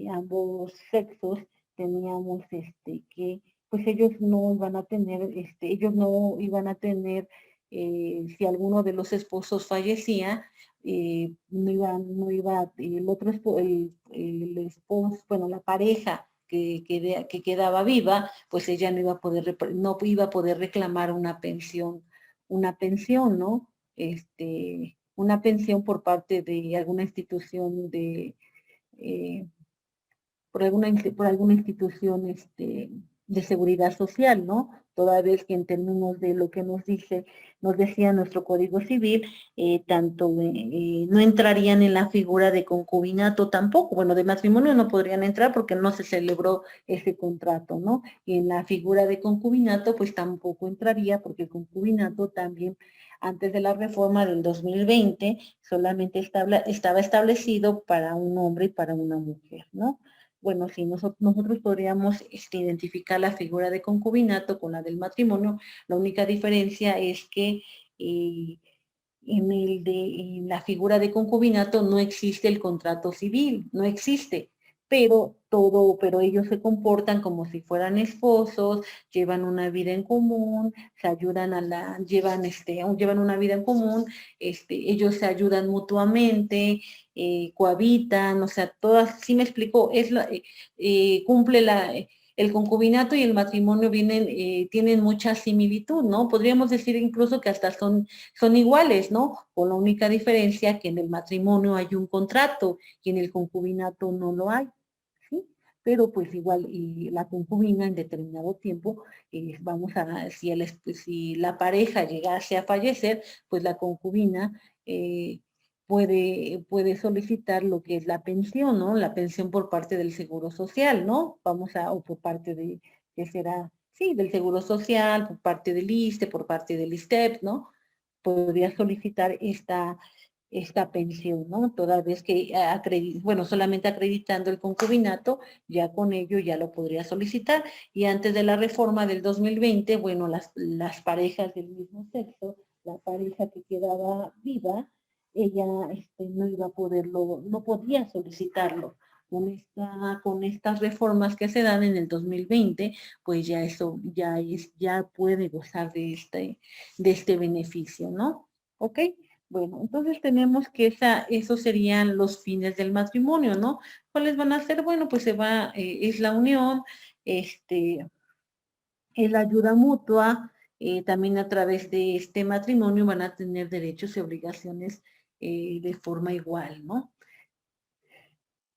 ambos sexos, teníamos que, pues ellos no iban a tener, ellos no iban a tener, si alguno de los esposos fallecía, no iba el otro el esposo, bueno, la pareja que quedaba viva, pues ella no iba a poder, no iba a poder reclamar una pensión, ¿no? Una pensión por parte de alguna institución eh, por alguna institución de seguridad social, ¿no? Toda vez que en términos de lo que nos decía nuestro Código Civil, no entrarían en la figura de concubinato tampoco. Bueno, de matrimonio no podrían entrar porque no se celebró ese contrato, ¿no? Y en la figura de concubinato, pues tampoco entraría porque el concubinato también antes de la reforma del 2020 solamente estaba establecido para un hombre y para una mujer, ¿no? Bueno, sí, nosotros podríamos identificar la figura de concubinato con la del matrimonio. La única diferencia es que eh, en la figura de concubinato no existe el contrato civil, no existe, pero ellos se comportan como si fueran esposos, llevan una vida en común, se ayudan llevan una vida en común, ellos se ayudan mutuamente, cohabitan, o sea, todas, sí me explico, cumple el concubinato y el matrimonio tienen mucha similitud, ¿no? Podríamos decir incluso que hasta son iguales, ¿no? Con la única diferencia que en el matrimonio hay un contrato y en el concubinato no lo hay, ¿sí? Pero pues igual, y la concubina en determinado tiempo, si la pareja llegase a fallecer, pues la concubina puede solicitar lo que es la pensión, ¿no? La pensión por parte del Seguro Social, ¿no? O por parte ¿qué será? Sí, del Seguro Social, por parte del ISSSTE, por parte del ISSSTEP, ¿no? Podría solicitar esta pensión, ¿no? Toda vez que, solamente acreditando el concubinato, ya con ello ya lo podría solicitar. Y antes de la reforma del 2020, bueno, las parejas del mismo sexo, la pareja que quedaba viva, ella no iba a no podía solicitarlo. Con estas reformas que se dan en el 2020, pues ya eso ya puede gozar de este beneficio, ¿no? ¿Ok? Bueno, entonces tenemos que esos serían los fines del matrimonio, ¿no? ¿Cuáles van a ser? Bueno, pues es la unión, es la ayuda mutua, también a través de este matrimonio van a tener derechos y obligaciones de forma igual, ¿no?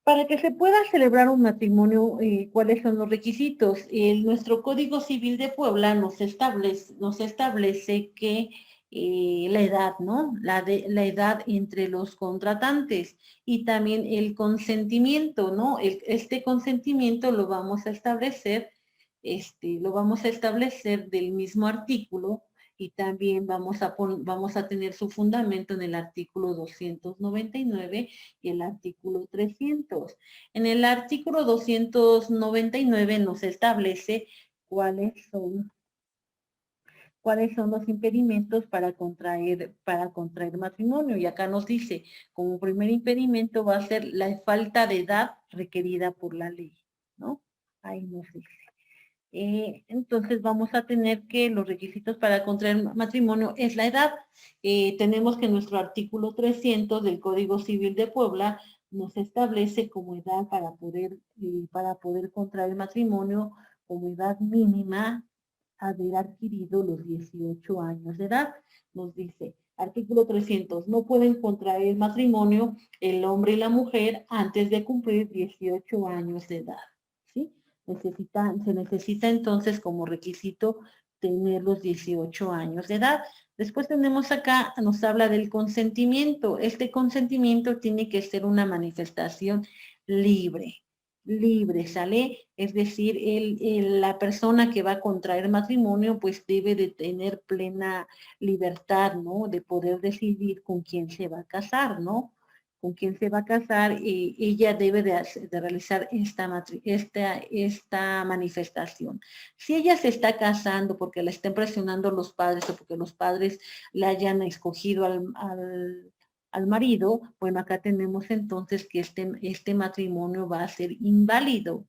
Para que se pueda celebrar un matrimonio, ¿cuáles son los requisitos? Nuestro Código Civil de Puebla nos establece que la edad, ¿no? La edad entre los contratantes y también el consentimiento, ¿no? Este consentimiento lo vamos a establecer del mismo artículo y también vamos a tener su fundamento en el artículo 299 y el artículo 300. En el artículo 299 nos establece cuáles son los impedimentos para contraer matrimonio. Y acá nos dice, como primer impedimento va a ser la falta de edad requerida por la ley, ¿no? Ahí nos dice. Entonces vamos a tener que los requisitos para contraer matrimonio es la edad. Tenemos que nuestro artículo 300 del Código Civil de Puebla nos establece como edad para poder contraer matrimonio, como edad mínima, haber adquirido los 18 años de edad. Nos dice, artículo 300, no pueden contraer matrimonio el hombre y la mujer antes de cumplir 18 años de edad, ¿sí? Se necesita entonces como requisito tener los 18 años de edad. Después tenemos acá, nos habla del consentimiento. Este consentimiento tiene que ser una manifestación libre, libre, ¿sale? Es decir, la persona que va a contraer matrimonio pues debe de tener plena libertad, ¿no? De poder decidir con quién se va a casar, ¿no? Con quién se va a casar, ella debe de realizar esta manifestación. Si ella se está casando porque la estén presionando los padres o porque los padres le hayan escogido al marido, bueno, acá tenemos entonces que este matrimonio va a ser inválido,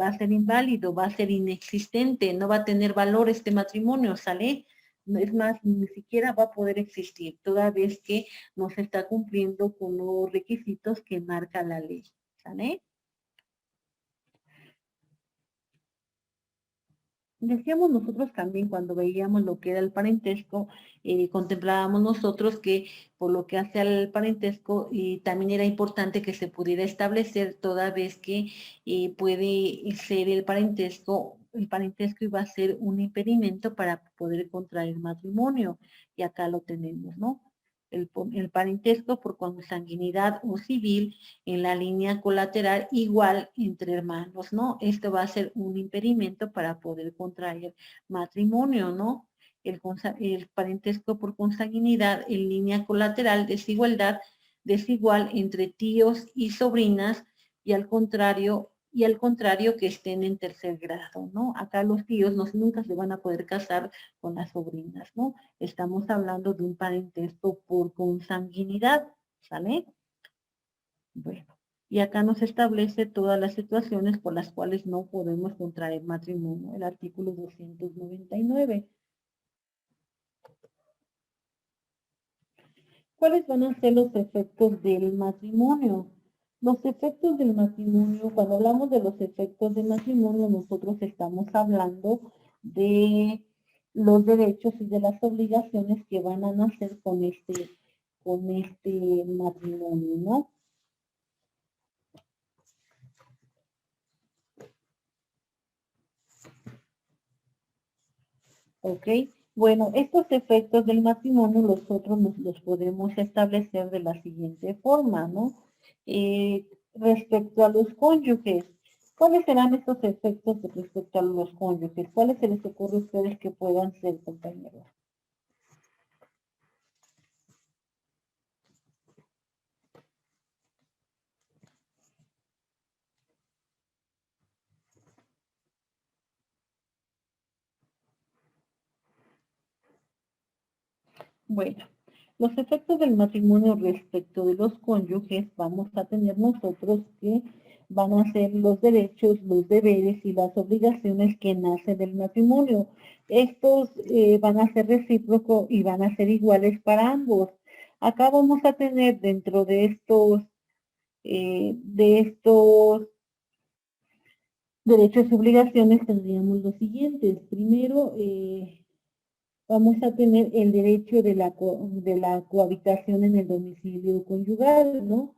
va a ser inválido, va a ser inexistente, no va a tener valor este matrimonio, ¿sale? Es más, ni siquiera va a poder existir, toda vez que no se está cumpliendo con los requisitos que marca la ley, ¿sale? Decíamos nosotros también cuando veíamos lo que era el parentesco, contemplábamos nosotros que por lo que hace al parentesco también era importante que se pudiera establecer toda vez que puede ser el parentesco iba a ser un impedimento para poder contraer matrimonio y acá lo tenemos, ¿no? El parentesco por consanguinidad o civil en la línea colateral igual entre hermanos, ¿no? Esto va a ser un impedimento para poder contraer matrimonio, ¿no? El parentesco por consanguinidad en línea colateral, desigual entre tíos y sobrinas y al contrario que estén en tercer grado, ¿no? Acá los tíos nunca se van a poder casar con las sobrinas, ¿no? Estamos hablando de un parentesco por consanguinidad, ¿sale? Bueno, y acá nos establece todas las situaciones por las cuales no podemos contraer matrimonio, el artículo 299. ¿Cuáles van a ser los efectos del matrimonio? Los efectos del matrimonio, cuando hablamos de los efectos del matrimonio, nosotros estamos hablando de los derechos y de las obligaciones que van a nacer con este matrimonio, ¿no? ¿Ok? Bueno, estos efectos del matrimonio nosotros los podemos establecer de la siguiente forma, ¿no? Respecto a los cónyuges, ¿cuáles serán estos efectos respecto a los cónyuges? ¿Cuáles se les ocurre a ustedes que puedan ser, compañeros? Bueno, los efectos del matrimonio respecto de los cónyuges vamos a tener nosotros que van a ser los derechos, los deberes y las obligaciones que nacen del matrimonio. Estos van a ser recíprocos y van a ser iguales para ambos. Acá vamos a tener dentro de estos derechos y obligaciones tendríamos los siguientes. Primero, vamos a tener el derecho de la cohabitación en el domicilio conyugal, ¿no?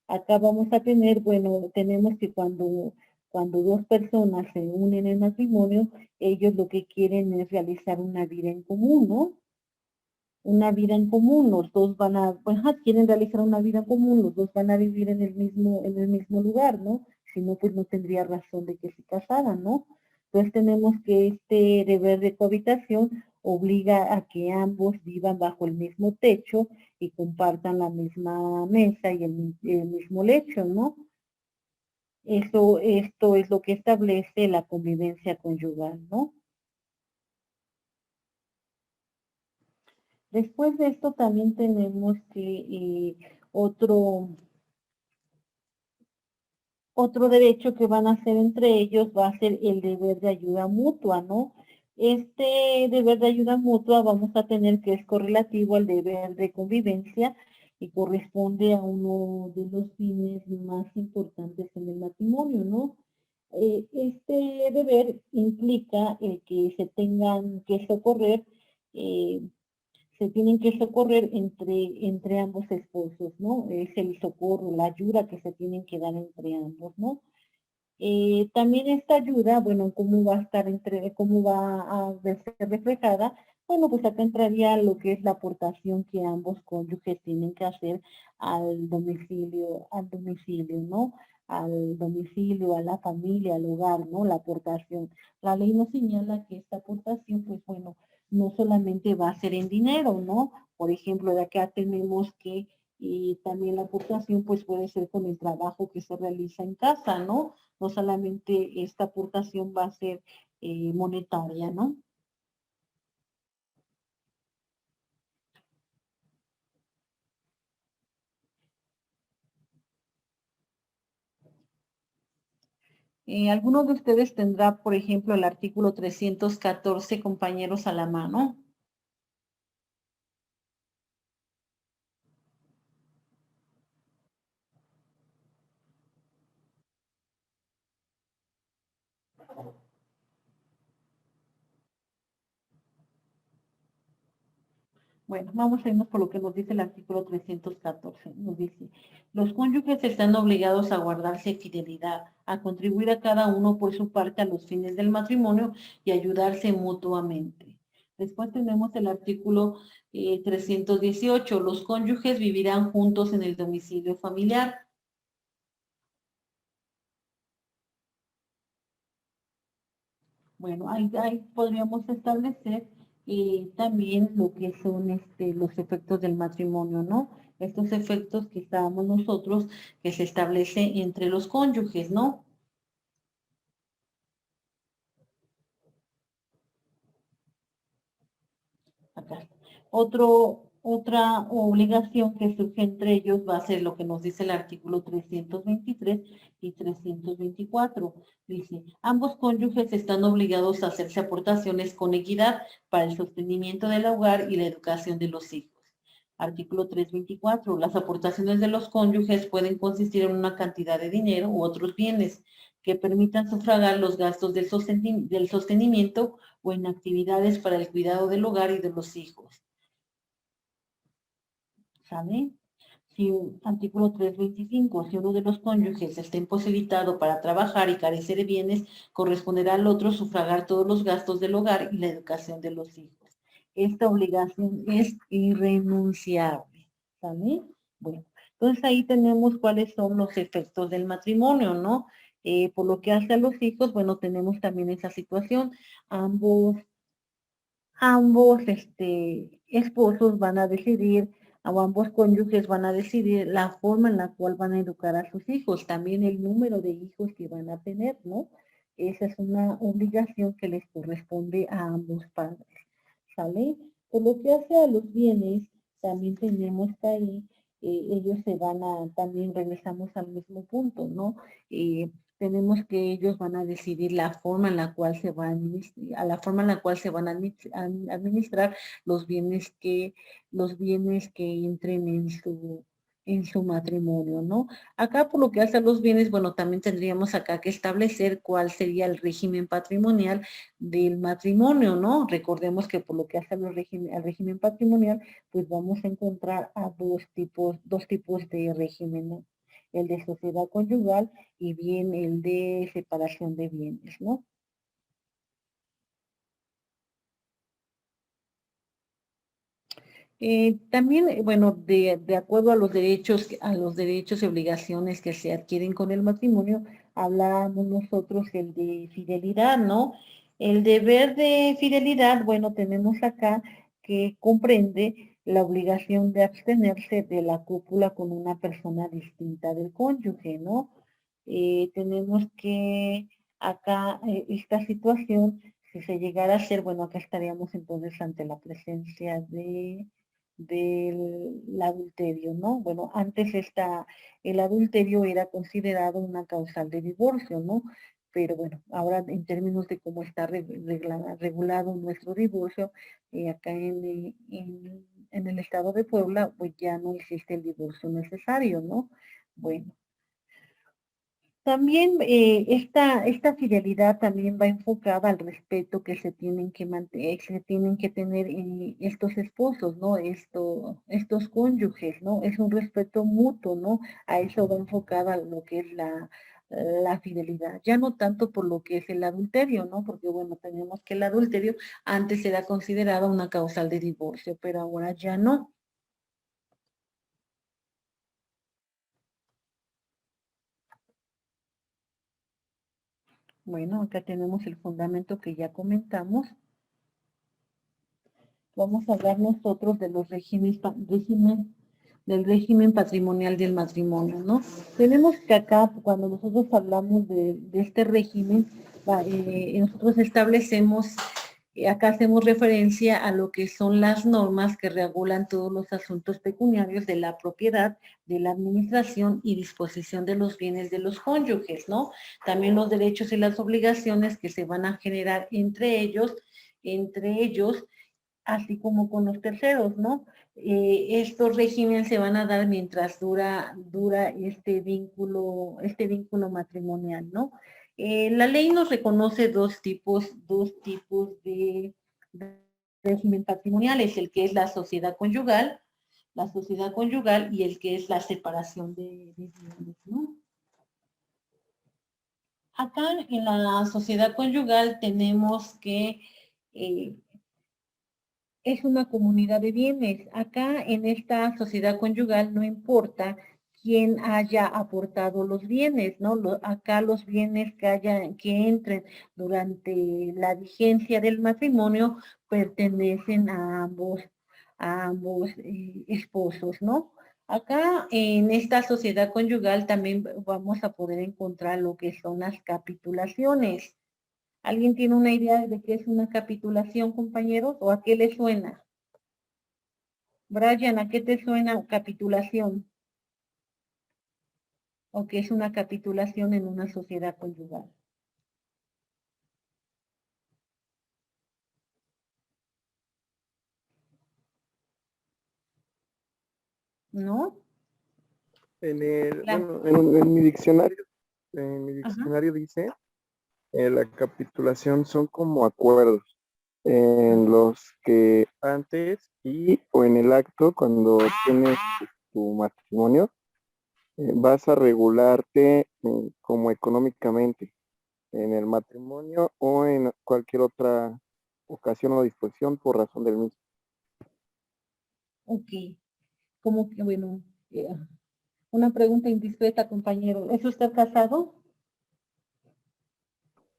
Acá vamos a tener, bueno, tenemos que cuando dos personas se unen en matrimonio, ellos lo que quieren es realizar una vida en común, ¿no? Una vida en común, los dos quieren realizar una vida en común, los dos van a vivir en el mismo lugar, ¿no? Si no, pues no tendría razón de que se casaran, ¿no? Entonces tenemos que este deber de cohabitación obliga a que ambos vivan bajo el mismo techo y compartan la misma mesa y el mismo lecho, ¿no? Esto es lo que establece la convivencia conyugal, ¿no? Después de esto también tenemos que otro derecho que van a hacer entre ellos va a ser el deber de ayuda mutua, ¿no? Este deber de ayuda mutua vamos a tener que es correlativo al deber de convivencia y corresponde a uno de los fines más importantes en el matrimonio, ¿no? Este deber implica el que se tengan que socorrer se tienen que socorrer entre ambos esposos, ¿no? Es el socorro, la ayuda que se tienen que dar entre ambos, ¿no? También esta ayuda, bueno, ¿cómo va a estar cómo va a verse reflejada? Bueno, pues acá entraría lo que es la aportación que ambos cónyuges tienen que hacer al domicilio, ¿no? al domicilio, a la familia, al hogar, ¿no? La aportación. La ley nos señala que esta aportación, pues bueno, no solamente va a ser en dinero, ¿no? Por ejemplo, de acá tenemos que también la aportación pues puede ser con el trabajo que se realiza en casa, ¿no? No solamente esta aportación va a ser monetaria, ¿no? ¿Alguno de ustedes tendrá, por ejemplo, el artículo 314, compañeros, a la mano? Bueno, vamos a irnos por lo que nos dice el artículo 314. Nos dice, los cónyuges están obligados a guardarse fidelidad, a contribuir a cada uno por su parte a los fines del matrimonio y ayudarse mutuamente. Después tenemos el artículo 318. Los cónyuges vivirán juntos en el domicilio familiar. Bueno, ahí podríamos establecer también lo que son los efectos del matrimonio, ¿no? Estos efectos que estábamos nosotros, que se establece entre los cónyuges, ¿no? Acá. Otra obligación que surge entre ellos va a ser lo que nos dice el artículo 323 y 324. Dice, ambos cónyuges están obligados a hacerse aportaciones con equidad para el sostenimiento del hogar y la educación de los hijos. Artículo 324. Las aportaciones de los cónyuges pueden consistir en una cantidad de dinero u otros bienes que permitan sufragar los gastos del sostenimiento o en actividades para el cuidado del hogar y de los hijos. ¿Sabe? Si artículo 325, si uno de los cónyuges está imposibilitado para trabajar y carece de bienes, corresponderá al otro sufragar todos los gastos del hogar y la educación de los hijos. Esta obligación es irrenunciable. ¿Sabe? Bueno, entonces ahí tenemos cuáles son los efectos del matrimonio, ¿no? Por lo que hace a los hijos, bueno, tenemos también esa situación. Ambos esposos van a decidir, o ambos cónyuges van a decidir la forma en la cual van a educar a sus hijos, también el número de hijos que van a tener, ¿no? Esa es una obligación que les corresponde a ambos padres, ¿sale? Por lo que hace a los bienes, también tenemos que ahí, ellos se van a, también regresamos al mismo punto, ¿no? Tenemos que ellos van a decidir la forma en la cual se van a la forma en la cual se van a administrar los bienes que entren en su matrimonio, ¿no? Acá por lo que hace a los bienes, bueno, también tendríamos acá que establecer cuál sería el régimen patrimonial del matrimonio, ¿no? Recordemos que por lo que hace al régimen patrimonial, pues vamos a encontrar a dos tipos de régimen, ¿no? El de sociedad conyugal y bien el de separación de bienes, ¿no? También, bueno, de acuerdo a los derechos y obligaciones que se adquieren con el matrimonio, hablamos nosotros el de fidelidad, ¿no? El deber de fidelidad, bueno, tenemos acá que comprende la obligación de abstenerse de la cópula con una persona distinta del cónyuge, ¿no? Tenemos que acá, esta situación, si se llegara a hacer, bueno, acá estaríamos entonces ante la presencia del adulterio, ¿no? Bueno, antes el adulterio era considerado una causal de divorcio, ¿no? Pero bueno, ahora en términos de cómo está regulado nuestro divorcio, acá en el estado de Puebla, pues ya no existe el divorcio necesario, ¿no? Bueno, también esta fidelidad también va enfocada al respeto que se tienen que mantener, se tienen que tener estos esposos, ¿no? Estos cónyuges, ¿no? Es un respeto mutuo, ¿no? A eso va enfocada lo que es la fidelidad. Ya no tanto por lo que es el adulterio, ¿no? Porque bueno, tenemos que el adulterio antes era considerado una causal de divorcio, pero ahora ya no. Bueno, acá tenemos el fundamento que ya comentamos. Vamos a hablar nosotros de los del régimen patrimonial del matrimonio, ¿no? Tenemos que acá, cuando nosotros hablamos de este régimen, nosotros establecemos, acá hacemos referencia a lo que son las normas que regulan todos los asuntos pecuniarios de la propiedad, de la administración y disposición de los bienes de los cónyuges, ¿no? También los derechos y las obligaciones que se van a generar entre ellos, así como con los terceros, ¿no? Estos regímenes se van a dar mientras dura este vínculo matrimonial, ¿no? La ley nos reconoce dos tipos de régimen patrimonial, es el que es la sociedad conyugal y el que es la separación de bienes, ¿no? Acá en la sociedad conyugal tenemos que es una comunidad de bienes. Acá en esta sociedad conyugal no importa quién haya aportado los bienes, ¿no? Acá los bienes que entren durante la vigencia del matrimonio pertenecen a ambos esposos, ¿no? Acá en esta sociedad conyugal también vamos a poder encontrar lo que son las capitulaciones. ¿Alguien tiene una idea de qué es una capitulación, compañeros? ¿O a qué le suena? Brian, ¿a qué te suena capitulación? ¿O qué es una capitulación en una sociedad conyugal? ¿No? Bueno, en mi diccionario, Ajá. dice, la capitulación son como acuerdos en los que antes o en el acto, cuando tienes tu matrimonio, vas a regularte como económicamente en el matrimonio o en cualquier otra ocasión o disposición por razón del mismo. Ok. Como que, bueno, una pregunta indiscreta, compañero. ¿Es usted casado?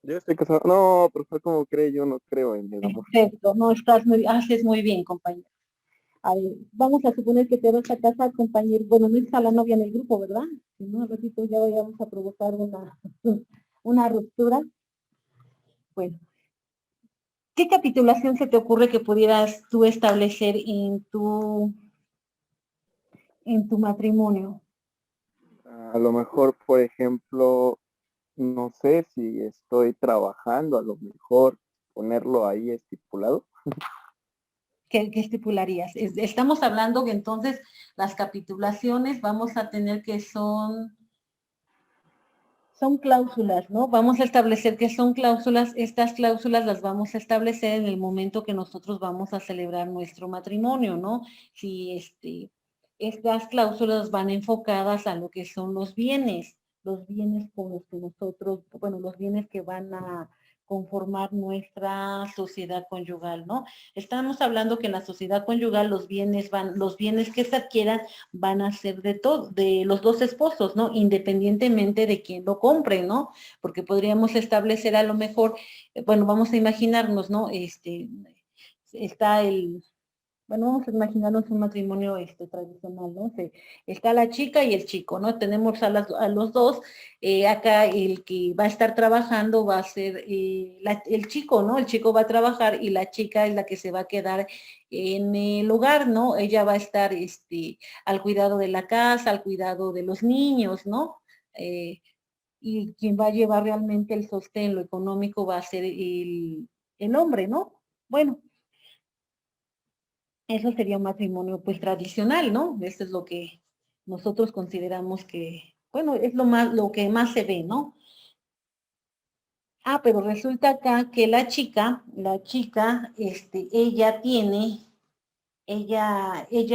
Yo estoy casado. No, profesor, ¿cómo cree? Yo no creo en el amor. Perfecto, no haces muy bien, compañero. A ver, vamos a suponer que te vas a casar, compañero. Bueno, no está la novia en el grupo, ¿verdad? Si no, al ratito ya vamos a provocar una ruptura. Bueno, ¿qué capitulación se te ocurre que pudieras tú establecer en tu matrimonio? A lo mejor, por ejemplo, no sé si estoy trabajando, a lo mejor ponerlo ahí estipulado. ¿Qué estipularías? Estamos hablando que entonces las capitulaciones vamos a tener que son cláusulas, ¿no? Vamos a establecer que son cláusulas. Estas cláusulas las vamos a establecer en el momento que nosotros vamos a celebrar nuestro matrimonio, ¿no? Si estas cláusulas van enfocadas a lo que son los bienes con los que nosotros, bueno, los bienes que van a conformar nuestra sociedad conyugal, ¿no? Estamos hablando que en la sociedad conyugal los bienes que se adquieran van a ser de los dos esposos, ¿no? Independientemente de quién lo compre, ¿no? Porque podríamos establecer a lo mejor, bueno, vamos a imaginarnos, ¿no? Bueno, vamos a imaginarnos un matrimonio tradicional, ¿no? Está la chica y el chico, ¿no? Tenemos a los dos, acá el que va a estar trabajando va a ser el chico, ¿no? El chico va a trabajar y la chica es la que se va a quedar en el hogar, ¿no? Ella va a estar al cuidado de la casa, al cuidado de los niños, ¿no? Y quien va a llevar realmente el sostén, lo económico, va a ser el hombre, ¿no? Bueno, eso sería un matrimonio pues tradicional, ¿no? Eso es lo que nosotros consideramos que, bueno, es lo que más se ve, ¿no? Ah, pero resulta acá que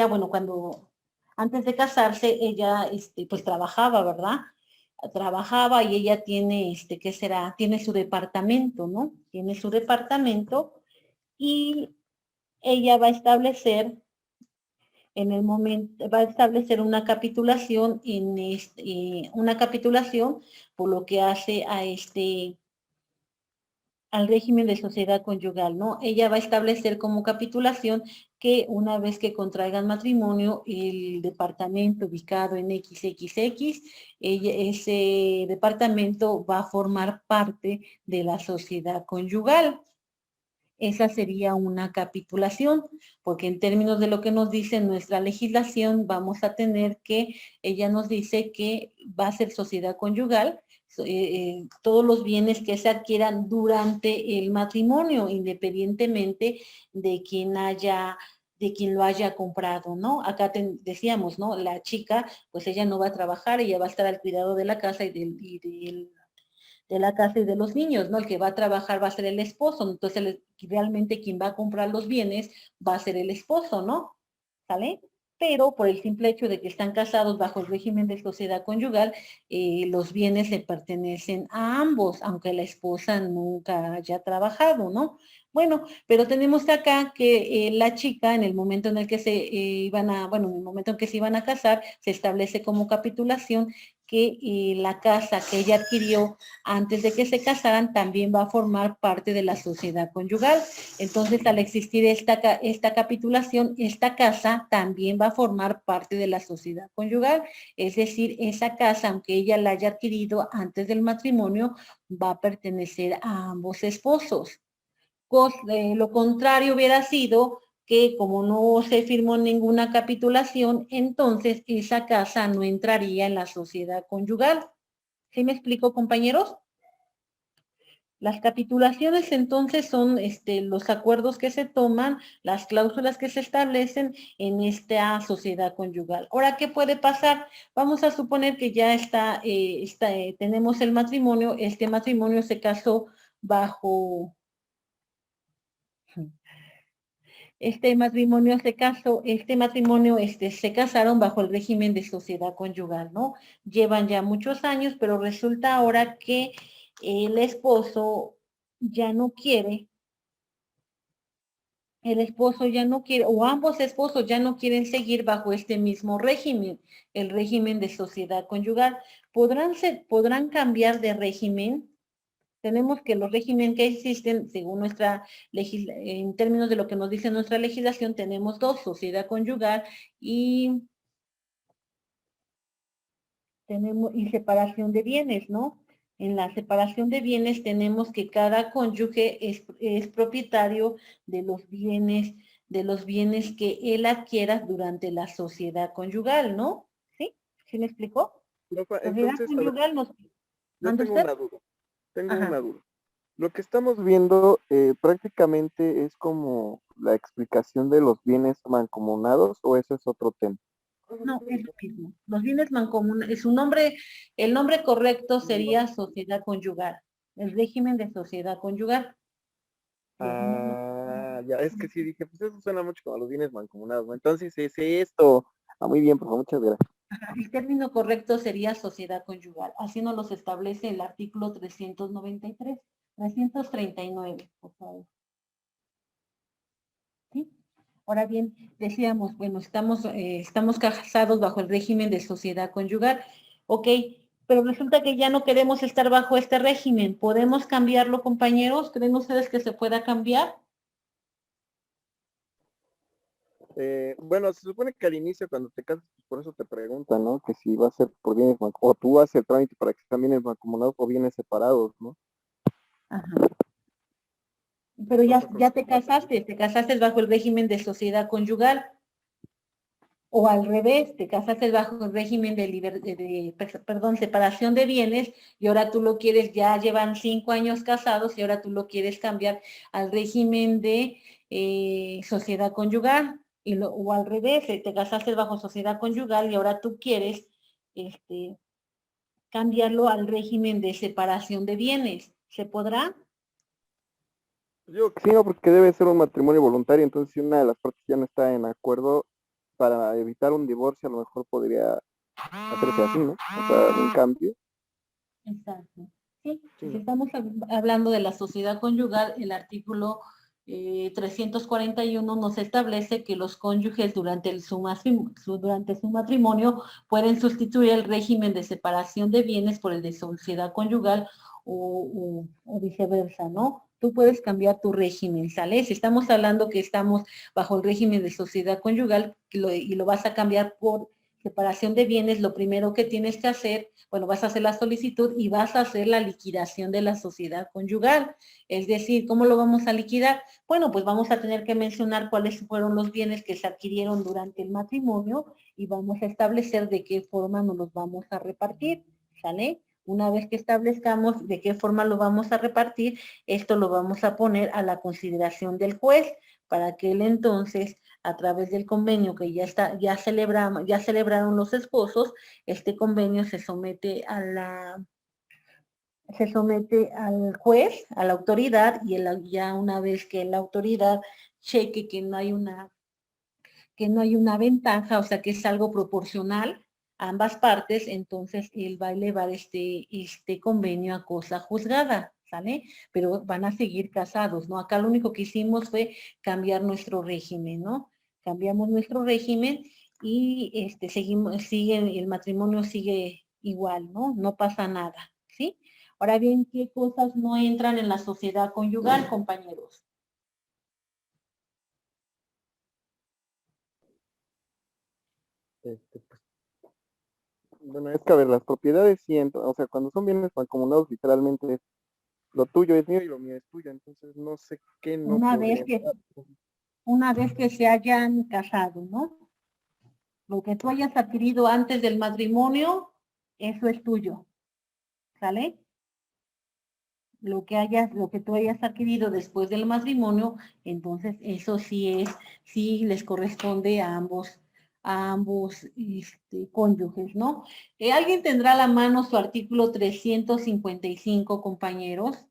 bueno, antes de casarse, ella, pues trabajaba, ¿verdad? Trabajaba y ella tiene, ¿qué será? Tiene su departamento, ¿no? Tiene su departamento y ella va a establecer va a establecer una capitulación por lo que hace al régimen de sociedad conyugal, ¿no? Ella va a establecer como capitulación que una vez que contraigan matrimonio, el departamento ubicado en XXX, ese departamento va a formar parte de la sociedad conyugal. Esa sería una capitulación, porque en términos de lo que nos dice nuestra legislación, vamos a tener que, ella nos dice que va a ser sociedad conyugal, todos los bienes que se adquieran durante el matrimonio, independientemente de quien lo haya comprado, ¿no? Acá decíamos, ¿no? La chica, pues ella no va a trabajar, ella va a estar al cuidado de la casa de la casa y de los niños, ¿no? El que va a trabajar va a ser el esposo, entonces realmente quien va a comprar los bienes va a ser el esposo, ¿no? ¿Sale? Pero por el simple hecho de que están casados bajo el régimen de sociedad conyugal, los bienes le pertenecen a ambos, aunque la esposa nunca haya trabajado, ¿no? Bueno, pero tenemos acá que la chica, en el momento en el que en el momento en que se iban a casar, se establece como capitulación que la casa que ella adquirió antes de que se casaran también va a formar parte de la sociedad conyugal. Entonces, al existir esta capitulación, esta casa también va a formar parte de la sociedad conyugal. Es decir, esa casa, aunque ella la haya adquirido antes del matrimonio, va a pertenecer a ambos esposos. Lo contrario hubiera sido que como no se firmó ninguna capitulación, entonces esa casa no entraría en la sociedad conyugal. ¿Sí me explico, compañeros? Las capitulaciones entonces son los acuerdos que se toman, las cláusulas que se establecen en esta sociedad conyugal. Ahora, ¿qué puede pasar? Vamos a suponer que ya tenemos el matrimonio, este matrimonio se casó bajo, se casaron bajo el régimen de sociedad conyugal, ¿no? Llevan ya muchos años, pero resulta ahora que el esposo ya no quiere, o ambos esposos ya no quieren seguir bajo este mismo régimen, el régimen de sociedad conyugal. ¿Podrán cambiar de régimen? Tenemos que los regímenes que existen, según en términos de lo que nos dice nuestra legislación, tenemos dos, sociedad conyugal y separación de bienes, ¿no? En la separación de bienes tenemos que cada cónyuge es propietario de los bienes que él adquiera durante la sociedad conyugal, ¿no? ¿Sí? ¿Sí me explicó? Rafa, Sociedad entonces, a ver, conyugal yo ¿manda tengo usted? una duda. Tengo Ajá. una duda. Lo que estamos viendo prácticamente es como la explicación de los bienes mancomunados, o ese es otro tema. No, es lo mismo. Los bienes mancomunados, el nombre correcto sería sociedad conyugal, el régimen de sociedad conyugal. Ah, ya, es que sí dije, pues eso suena mucho como a los bienes mancomunados, ¿no? Entonces es esto. Ah, muy bien, pues muchas gracias. El término correcto sería sociedad conyugal. Así nos los establece el artículo 393, 339, por favor. ¿Sí? Ahora bien, decíamos, bueno, estamos casados bajo el régimen de sociedad conyugal. Ok, pero resulta que ya no queremos estar bajo este régimen. ¿Podemos cambiarlo, compañeros? ¿Creen ustedes que se pueda cambiar? Bueno, se supone que al inicio cuando te casas, pues por eso te preguntan, ¿no? Que si va a ser por bienes mancomunados, o tú haces el trámite para que sean bienes mancomunados o bienes separados, ¿no? Ajá. Pero ya te casaste bajo el régimen de sociedad conyugal. O al revés, te casaste bajo el régimen separación de bienes y ahora tú lo quieres, ya llevan 5 años casados y ahora tú lo quieres cambiar al régimen de sociedad conyugal. O al revés, te casaste bajo sociedad conyugal y ahora tú quieres cambiarlo al régimen de separación de bienes. ¿Se podrá? Yo sí, no, porque debe ser un matrimonio voluntario, entonces si una de las partes ya no está en acuerdo para evitar un divorcio, a lo mejor podría hacerse así, ¿no? O sea, un cambio. Exacto. Sí, Sí, si ¿no? estamos hablando de la sociedad conyugal, el artículo 341 nos establece que los cónyuges durante su matrimonio pueden sustituir el régimen de separación de bienes por el de sociedad conyugal o viceversa, ¿no? tú puedes cambiar tu régimen, ¿sale? Si estamos hablando que estamos bajo el régimen de sociedad conyugal y lo vas a cambiar por separación de bienes, lo primero que tienes que hacer, bueno, vas a hacer la solicitud y vas a hacer la liquidación de la sociedad conyugal. Es decir, ¿cómo lo vamos a liquidar? Bueno, pues vamos a tener que mencionar cuáles fueron los bienes que se adquirieron durante el matrimonio y vamos a establecer de qué forma nos los vamos a repartir, ¿sale? Una vez que establezcamos de qué forma lo vamos a repartir, esto lo vamos a poner a la consideración del juez para que él entonces, a través del convenio que ya celebraron los esposos, este convenio se somete al juez, a la autoridad, y ya una vez que la autoridad cheque que no hay una ventaja, o sea que es algo proporcional a ambas partes, entonces él va a elevar este convenio a cosa juzgada, ¿sale? Pero van a seguir casados, ¿no? Acá lo único que hicimos fue cambiar nuestro régimen, ¿no? Cambiamos nuestro régimen y el matrimonio sigue igual, ¿no? No pasa nada, ¿sí? Ahora bien, ¿qué cosas no entran en la sociedad conyugal, compañeros? Pues, bueno, es que a ver, las propiedades sí entran, o sea, cuando son bienes mancomunados, literalmente es lo tuyo es mío y lo mío es tuyo, entonces no sé qué no Una podría vez que, entrar. una vez que se hayan casado, ¿no? Lo que tú hayas adquirido antes del matrimonio, eso es tuyo, ¿sale? Lo que tú hayas adquirido después del matrimonio, entonces eso sí les corresponde a ambos cónyuges, ¿no? ¿Alguien tendrá a la mano su artículo 355, compañeros?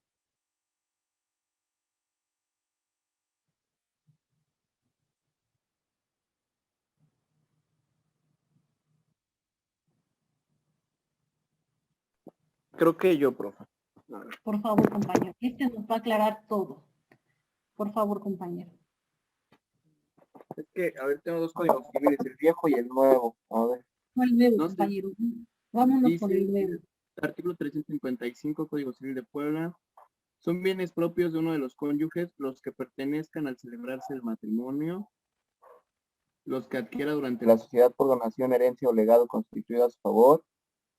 Creo que yo, profe. Por favor, compañero. Este nos va a aclarar todo. Por favor, compañero. Es que, a ver, tengo dos códigos civiles, el viejo y el nuevo. A ver. ¿Cuál nuevo, No sé, compañero? Vámonos con el dice nuevo. artículo 355, Código Civil de Puebla. Son bienes propios de uno de los cónyuges los que pertenezcan al celebrarse el matrimonio, los que adquiera durante la sociedad por donación, herencia o legado constituido a su favor,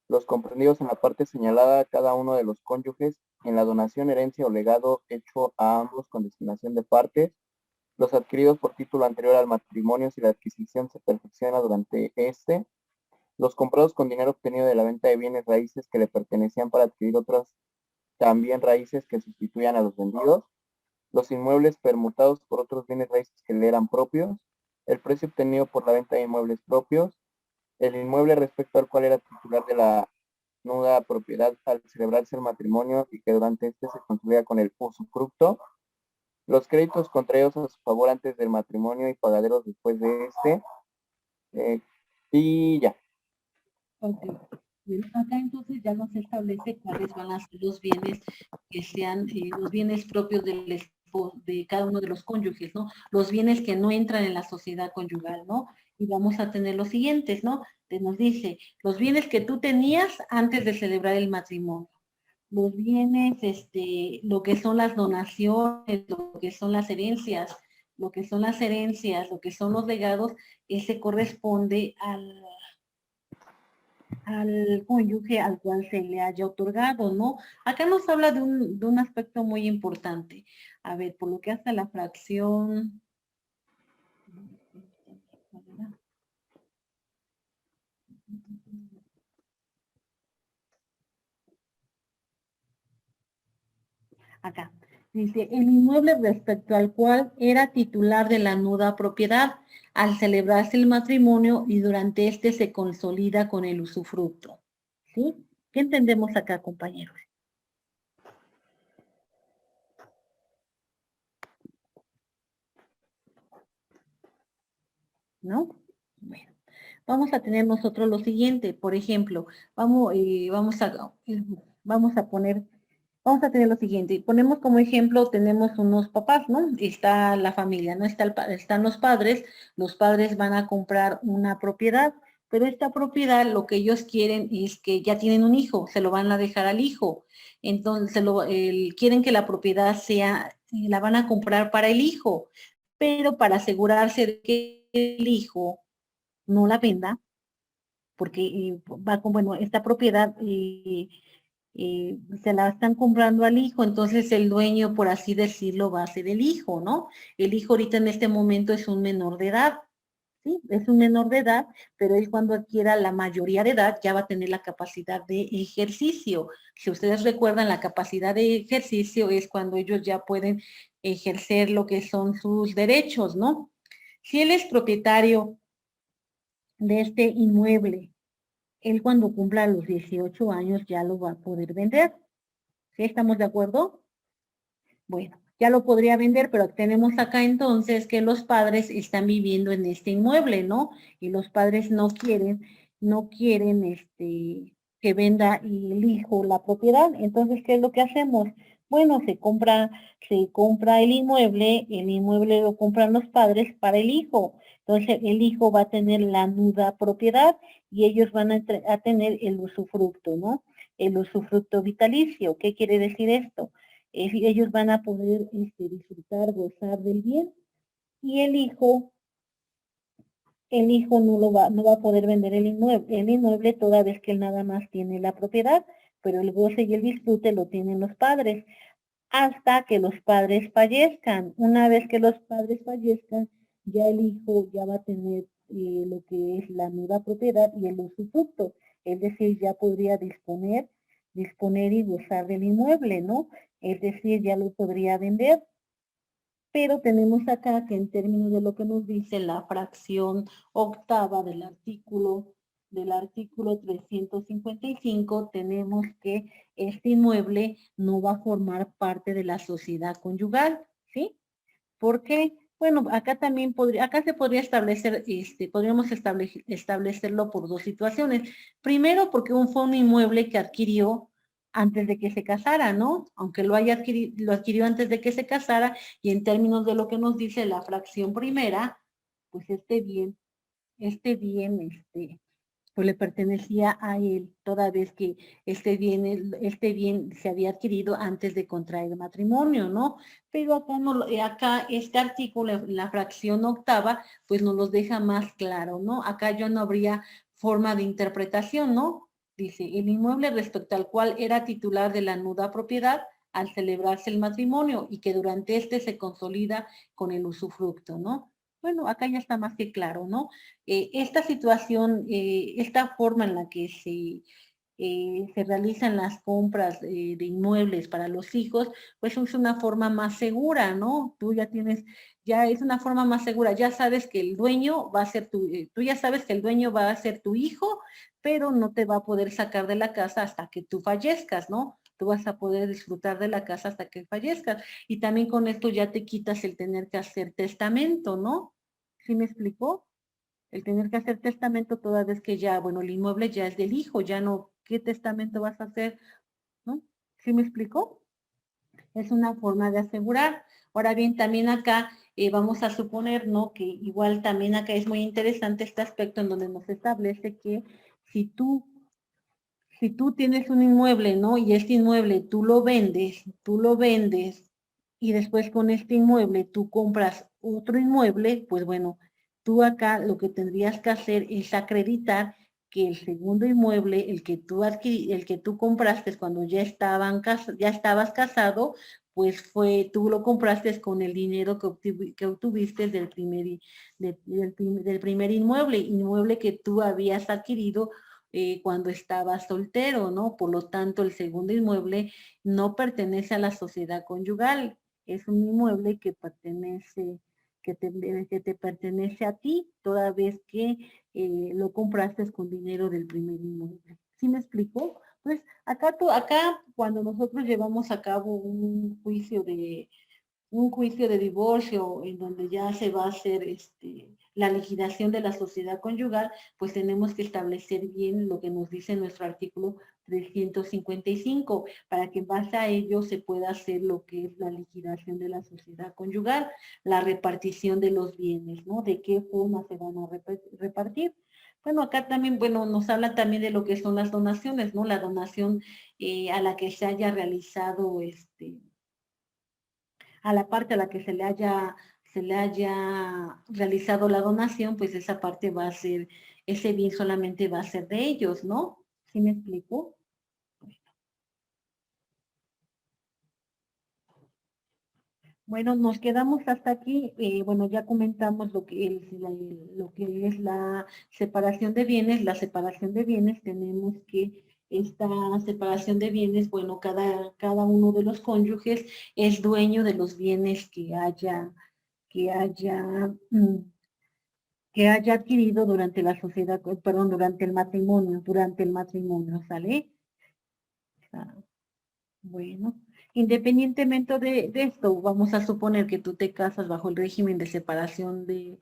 los comprendidos en la parte señalada cada uno de los cónyuges en la donación, herencia o legado hecho a ambos con designación de partes, los adquiridos por título anterior al matrimonio si la adquisición se perfecciona durante este, los comprados con dinero obtenido de la venta de bienes raíces que le pertenecían para adquirir otras también raíces que sustituyan a los vendidos, los inmuebles permutados por otros bienes raíces que le eran propios, el precio obtenido por la venta de inmuebles propios, el inmueble respecto al cual era titular de la nuda propiedad al celebrarse el matrimonio y que durante este se concluía con el usufructo, los créditos contraídos a su favor antes del matrimonio y pagaderos después de este, y ya. Ok. Bien, acá entonces ya nos establece cuáles van a ser los bienes que sean los bienes propios de cada uno de los cónyuges, ¿no? Los bienes que no entran en la sociedad conyugal, ¿no? Y vamos a tener los siguientes, ¿no? Nos dice, los bienes que tú tenías antes de celebrar el matrimonio. Los bienes, lo que son las donaciones, lo que son las herencias, lo que son los legados, ese corresponde al cónyuge al cual se le haya otorgado, ¿no? Acá nos habla de un aspecto muy importante. A ver, por lo que hace a la fracción... Acá. Dice, el inmueble respecto al cual era titular de la nuda propiedad al celebrarse el matrimonio y durante este se consolida con el usufructo. ¿Sí? ¿Qué entendemos acá, compañeros? ¿No? Bueno, vamos a tener nosotros lo siguiente, por ejemplo, vamos a tener lo siguiente, ponemos como ejemplo, tenemos unos papás, ¿no? Está la familia, ¿no? Están los padres van a comprar una propiedad, Pero esta propiedad lo que ellos quieren es que ya tienen un hijo, se lo van a dejar al hijo. Entonces quieren que la propiedad sea, la van a comprar para el hijo, pero para asegurarse de que el hijo no la venda, porque va con, bueno, esta propiedad se la están comprando al hijo, entonces el dueño, por así decirlo, va a ser el hijo, ¿no? El hijo ahorita en este momento es un menor de edad, ¿sí? Es un menor de edad, pero él cuando adquiera la mayoría de edad ya va a tener la capacidad de ejercicio. Si ustedes recuerdan, la capacidad de ejercicio es cuando ellos ya pueden ejercer lo que son sus derechos, ¿no? Si él es propietario de este inmueble, él cuando cumpla los 18 años ya lo va a poder vender. ¿Sí estamos de acuerdo? Bueno, ya lo podría vender, pero tenemos acá entonces que los padres están viviendo en este inmueble, ¿no? Y los padres no quieren que venda el hijo la propiedad. Entonces, ¿qué es lo que hacemos? Bueno, se compra el inmueble lo compran los padres para el hijo. Entonces, el hijo va a tener la nuda propiedad y ellos van a tener el usufructo, ¿no? El usufructo vitalicio. ¿Qué quiere decir esto? Ellos van a poder disfrutar, gozar del bien, y el hijo no va a poder vender el inmueble toda vez que él nada más tiene la propiedad, pero el goce y el disfrute lo tienen los padres, hasta que los padres fallezcan. Una vez que los padres fallezcan, ya el hijo ya va a tener lo que es la nueva propiedad y el usufructo, es decir, ya podría disponer y gozar del inmueble, ¿no? Es decir, ya lo podría vender. Pero tenemos acá que en términos de lo que nos dice la fracción octava del artículo 355, tenemos que este inmueble no va a formar parte de la sociedad conyugal, ¿sí? ¿Por qué? Bueno, acá también acá se podría establecer, podríamos establecerlo por dos situaciones. Primero, porque fue un inmueble que adquirió antes de que se casara, ¿no? Aunque lo adquirió antes de que se casara, y en términos de lo que nos dice la fracción primera, pues pues le pertenecía a él, toda vez que este bien se había adquirido antes de contraer matrimonio, ¿no? Pero acá, acá este artículo, la fracción octava, pues nos los deja más claro, ¿no? Acá ya no habría forma de interpretación, ¿no? Dice, el inmueble respecto al cual era titular de la nuda propiedad al celebrarse el matrimonio y que durante este se consolida con el usufructo, ¿no? Bueno, acá ya está más que claro, ¿no? Esta situación, esta forma en la que se realizan las compras de inmuebles para los hijos, pues es una forma más segura, ¿no? Ya es una forma más segura, ya sabes que el dueño va a ser tú ya sabes que el dueño va a ser tu hijo, pero no te va a poder sacar de la casa hasta que tú fallezcas, ¿no? Tú vas a poder disfrutar de la casa hasta que fallezcas. Y también con esto ya te quitas el tener que hacer testamento, ¿no? ¿Sí me explicó? El tener que hacer testamento toda vez que ya, bueno, el inmueble ya es del hijo, ya no, ¿qué testamento vas a hacer? ¿No? ¿Sí me explicó? Es una forma de asegurar. Ahora bien, también acá vamos a suponer, ¿no? Que igual también acá es muy interesante este aspecto en donde nos establece que si tú, si tú tienes un inmueble, ¿no? Y este inmueble tú lo vendes y después con este inmueble tú compras otro inmueble, pues bueno, tú acá lo que tendrías que hacer es acreditar que el segundo inmueble, el que tú compraste cuando ya ya estabas casado, pues tú lo compraste con el dinero que obtuviste del primer inmueble que tú habías adquirido cuando estabas soltero, ¿no? Por lo tanto, el segundo inmueble no pertenece a la sociedad conyugal, es un inmueble que te pertenece a ti, toda vez que lo compraste con dinero del primer inmueble. ¿Sí me explico? Pues acá cuando nosotros llevamos a cabo un juicio de divorcio en donde ya se va a hacer la liquidación de la sociedad conyugal, pues tenemos que establecer bien lo que nos dice nuestro artículo 355, para que en base a ello se pueda hacer lo que es la liquidación de la sociedad conyugal, la repartición de los bienes, ¿no? De qué forma se van a repartir. Bueno, acá también, bueno, nos habla también de lo que son las donaciones, ¿no? La donación a la que se haya realizado, a la parte a la que se le haya realizado la donación, pues esa parte va a ser, ese bien solamente va a ser de ellos, ¿no? ¿Sí me explico? Bueno, nos quedamos hasta aquí. Bueno, ya comentamos lo que es la separación de bienes. La separación de bienes, tenemos que esta separación de bienes, bueno, cada uno de los cónyuges es dueño de los bienes que haya, mm, que haya adquirido durante la sociedad, perdón, durante el matrimonio, ¿sale? Ah, bueno, independientemente de esto, vamos a suponer que tú te casas bajo el régimen de separación de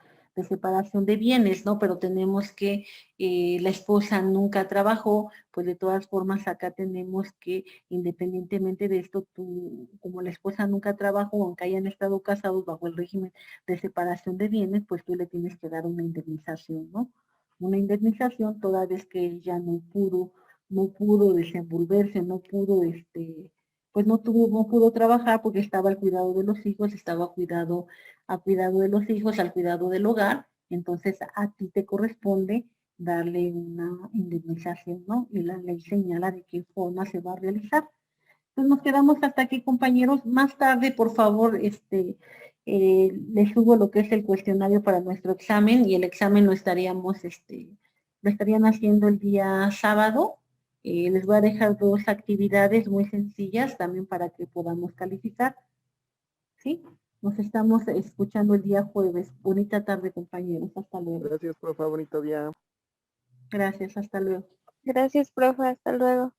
bienes, ¿no? Pero tenemos que la esposa nunca trabajó, pues de todas formas acá tenemos que, independientemente de esto, tú, como la esposa nunca trabajó, aunque hayan estado casados bajo el régimen de separación de bienes, pues tú le tienes que dar una indemnización, ¿no? Una indemnización toda vez que ella no pudo desenvolverse, no pudo pues no pudo trabajar porque estaba al cuidado de los hijos, estaba a cuidado de los hijos, al cuidado del hogar, entonces a ti te corresponde darle una indemnización, ¿no? Y la ley señala de qué forma se va a realizar. Entonces nos quedamos hasta aquí, compañeros. Más tarde, por favor, les subo lo que es el cuestionario para nuestro examen y el examen lo estarían haciendo el día sábado. Les voy a dejar dos actividades muy sencillas también para que podamos calificar, ¿sí? Nos estamos escuchando el día jueves. Bonita tarde, compañeros. Hasta luego. Gracias, profe, bonito día. Gracias, hasta luego. Gracias, profe. Hasta luego.